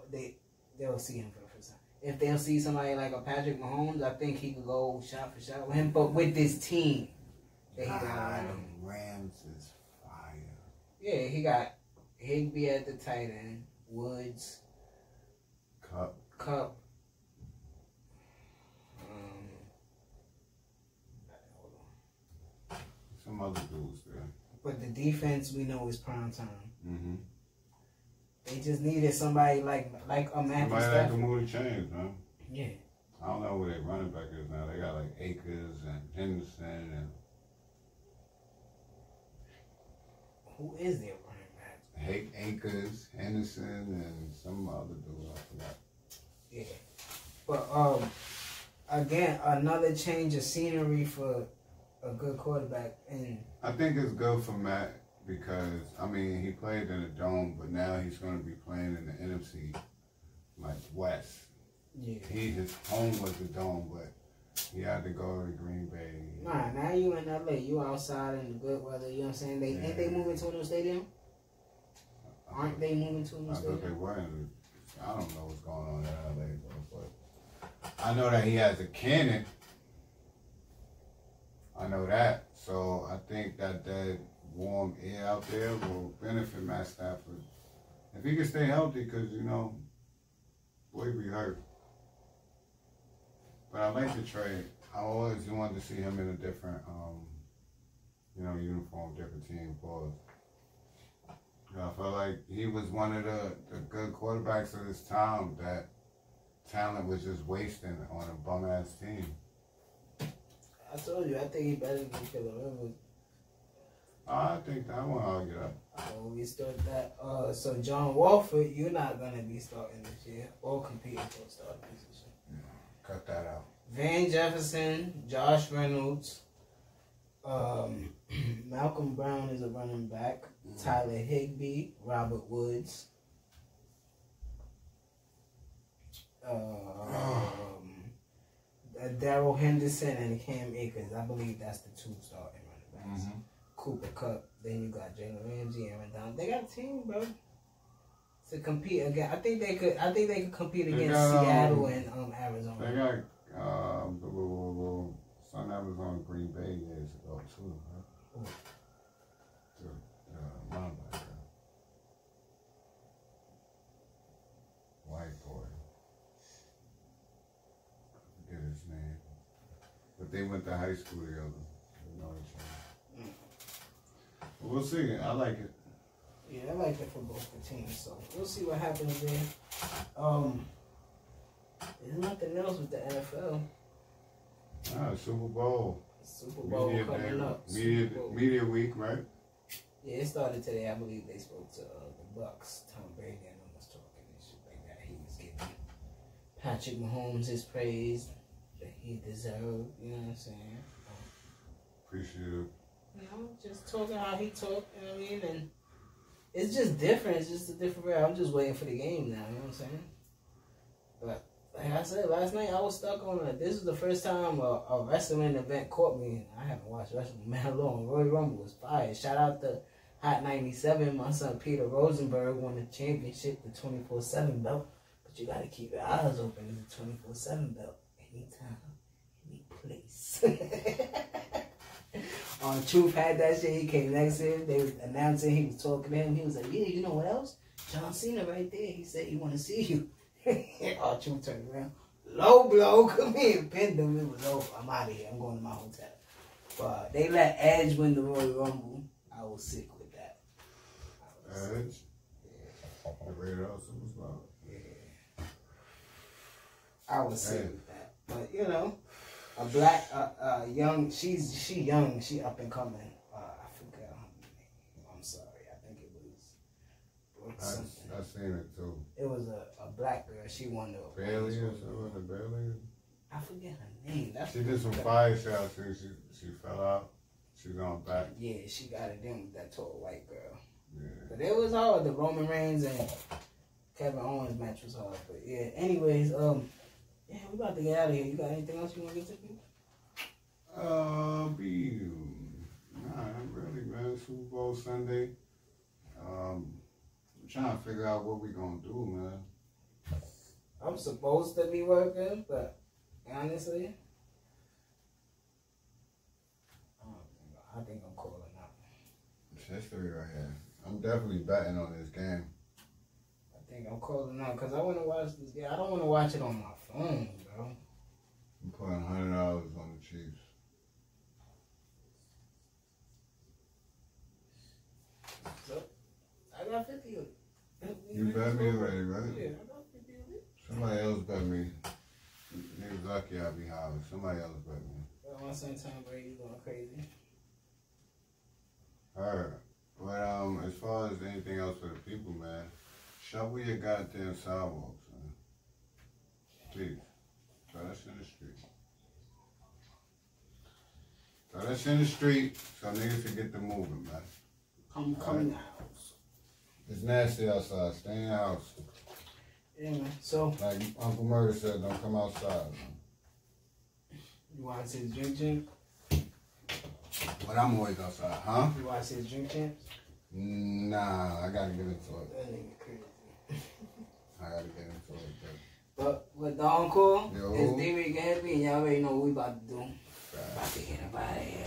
they'll see him for the first time. If they'll see somebody like a Patrick Mahomes, I think he could go shot for shot with him. But with this team, that he got around him. Rams is fire. Yeah, he got Higbee at the tight end, Woods, Cup. Some other dudes there. But the defense we know is prime time. Mm-hmm. They just needed somebody like a Matthew Somebody that Stafford. can move the chains, man. Yeah. I don't know where their running back is now. They got like Akers and Henderson and Who is their running back? Akers, Henderson, and some other dude. I forgot. Yeah. But again, another change of scenery for a good quarterback. And I think it's good for Matt because I mean he played in the dome, but now he's going to be playing in the NFC, like West. yeah. His home was the dome, but he had to go to Green Bay. Nah, now you in LA, you outside in the good weather, you know what I'm saying? Ain't they moving to a new stadium? Aren't they moving to a new I thought they stadium? were. I don't know what's going on in LA, though, but I know that he has a cannon. I know that. So I think that warm air out there will benefit Matt Stafford. If he can stay healthy, because, you know, boy be hurt. But I like the trade. I always wanted to see him in a different, uniform, different team. Pause. I felt like he was one of the good quarterbacks of his time that talent was just wasting on a bum-ass team. I told you, I think he better than Phillip Rivers. I think that I won't argue that. We start that. So John Walford, you're not gonna be starting this year or competing for a starting position. Cut that out. Van Jefferson, Josh Reynolds, Malcolm Brown is a running back. Tyler Higbee, Robert Woods, Darrell Henderson, and Cam Akers. I believe that's the two starting running backs. Cooper Kupp. Then you got Jalen Ramsey, Aaron Donald. They got a team, bro, to compete again. I think they could compete against Seattle and Arizona. They got son that was on Green Bay years ago too, right? The linebacker, white boy. I forget his name, but they went to high school together. They know each other. But we'll see. I like it. Yeah, I like it for both the teams. So we'll see what happens there. There's nothing else with the NFL. Super Bowl. Super Bowl Media coming day, up. Media week, right? Yeah, it started today. I believe they spoke to the Bucks. Tom Brady and them was talking and shit like that. He was giving Patrick Mahomes his praise that he deserved. You know what I'm saying? Appreciate it. You know, just talking how he talked. You know what I mean? And it's just different. It's just a different way. I'm just waiting for the game now. You know what I'm saying? But like I said last night, I was stuck on it. This is the first time a wrestling event caught me. I haven't watched wrestling man long. Royal Rumble was fire. Shout out to Hot 97. My son Peter Rosenberg won the championship, the 24/7 belt. But you gotta keep your eyes open. It's a 24/7 belt. Anytime, any place. Truth had that shit. He came next to him. They was announcing. He was talking to him. He was like, "Yeah, you know what else? John Cena right there. He said he want to see you." Truth turned around. Low blow. Come here. Pinned him. It was over. I'm out of here. I'm going to my hotel. But they let Edge win the Royal Rumble. I was sick with that. Edge? Yeah. The Rated R Superstar? Yeah. I was sick with that. But, you know, a black, young, she's young. She up and coming. I forgot her name. I'm sorry. I think it was something. I seen it too. It was a black girl. She won the Bailey or something? Bailey? I forget her name. She did some fire shots too. She fell out. She's on back. Yeah, she got it in with that tall white girl. Yeah. But it was hard. The Roman Reigns and Kevin Owens match was hard. But yeah, anyways, yeah, we about to get out of here. You got anything else you want to get to? Nah, not really, man. Super Bowl Sunday. I'm trying to figure out what we gonna do, man. I'm supposed to be working, but honestly, I think I'm calling out. It's history right here. I'm definitely betting on this game. I think I'm calling out because I want to watch this game. I don't want to watch it on my phone, bro. I'm putting $100 on the Chiefs. So I got 50. You bet me already, right? Yeah, I know you did it. Somebody else bet me. He was lucky I'd be hollering. Somebody else bet me. Well, my son Tom Brady going crazy. Alright. But as far as anything else for the people, man, shovel your goddamn sidewalks, man. Please. Throw that shit in the street. Throw that shit in the street so niggas can get the moving, man. Come in the house. It's nasty outside. Stay in your house. Yeah, man. So, Like Uncle Murder said, don't come outside, man. you want to see his drink champ? But I'm always outside, huh? You want to see his drink champs? Nah, I gotta get into it. That nigga crazy. I gotta get into it, But with the uncle, Yo. it's Dricanhippie, and y'all already know what we about to do. but... About to get up out of here.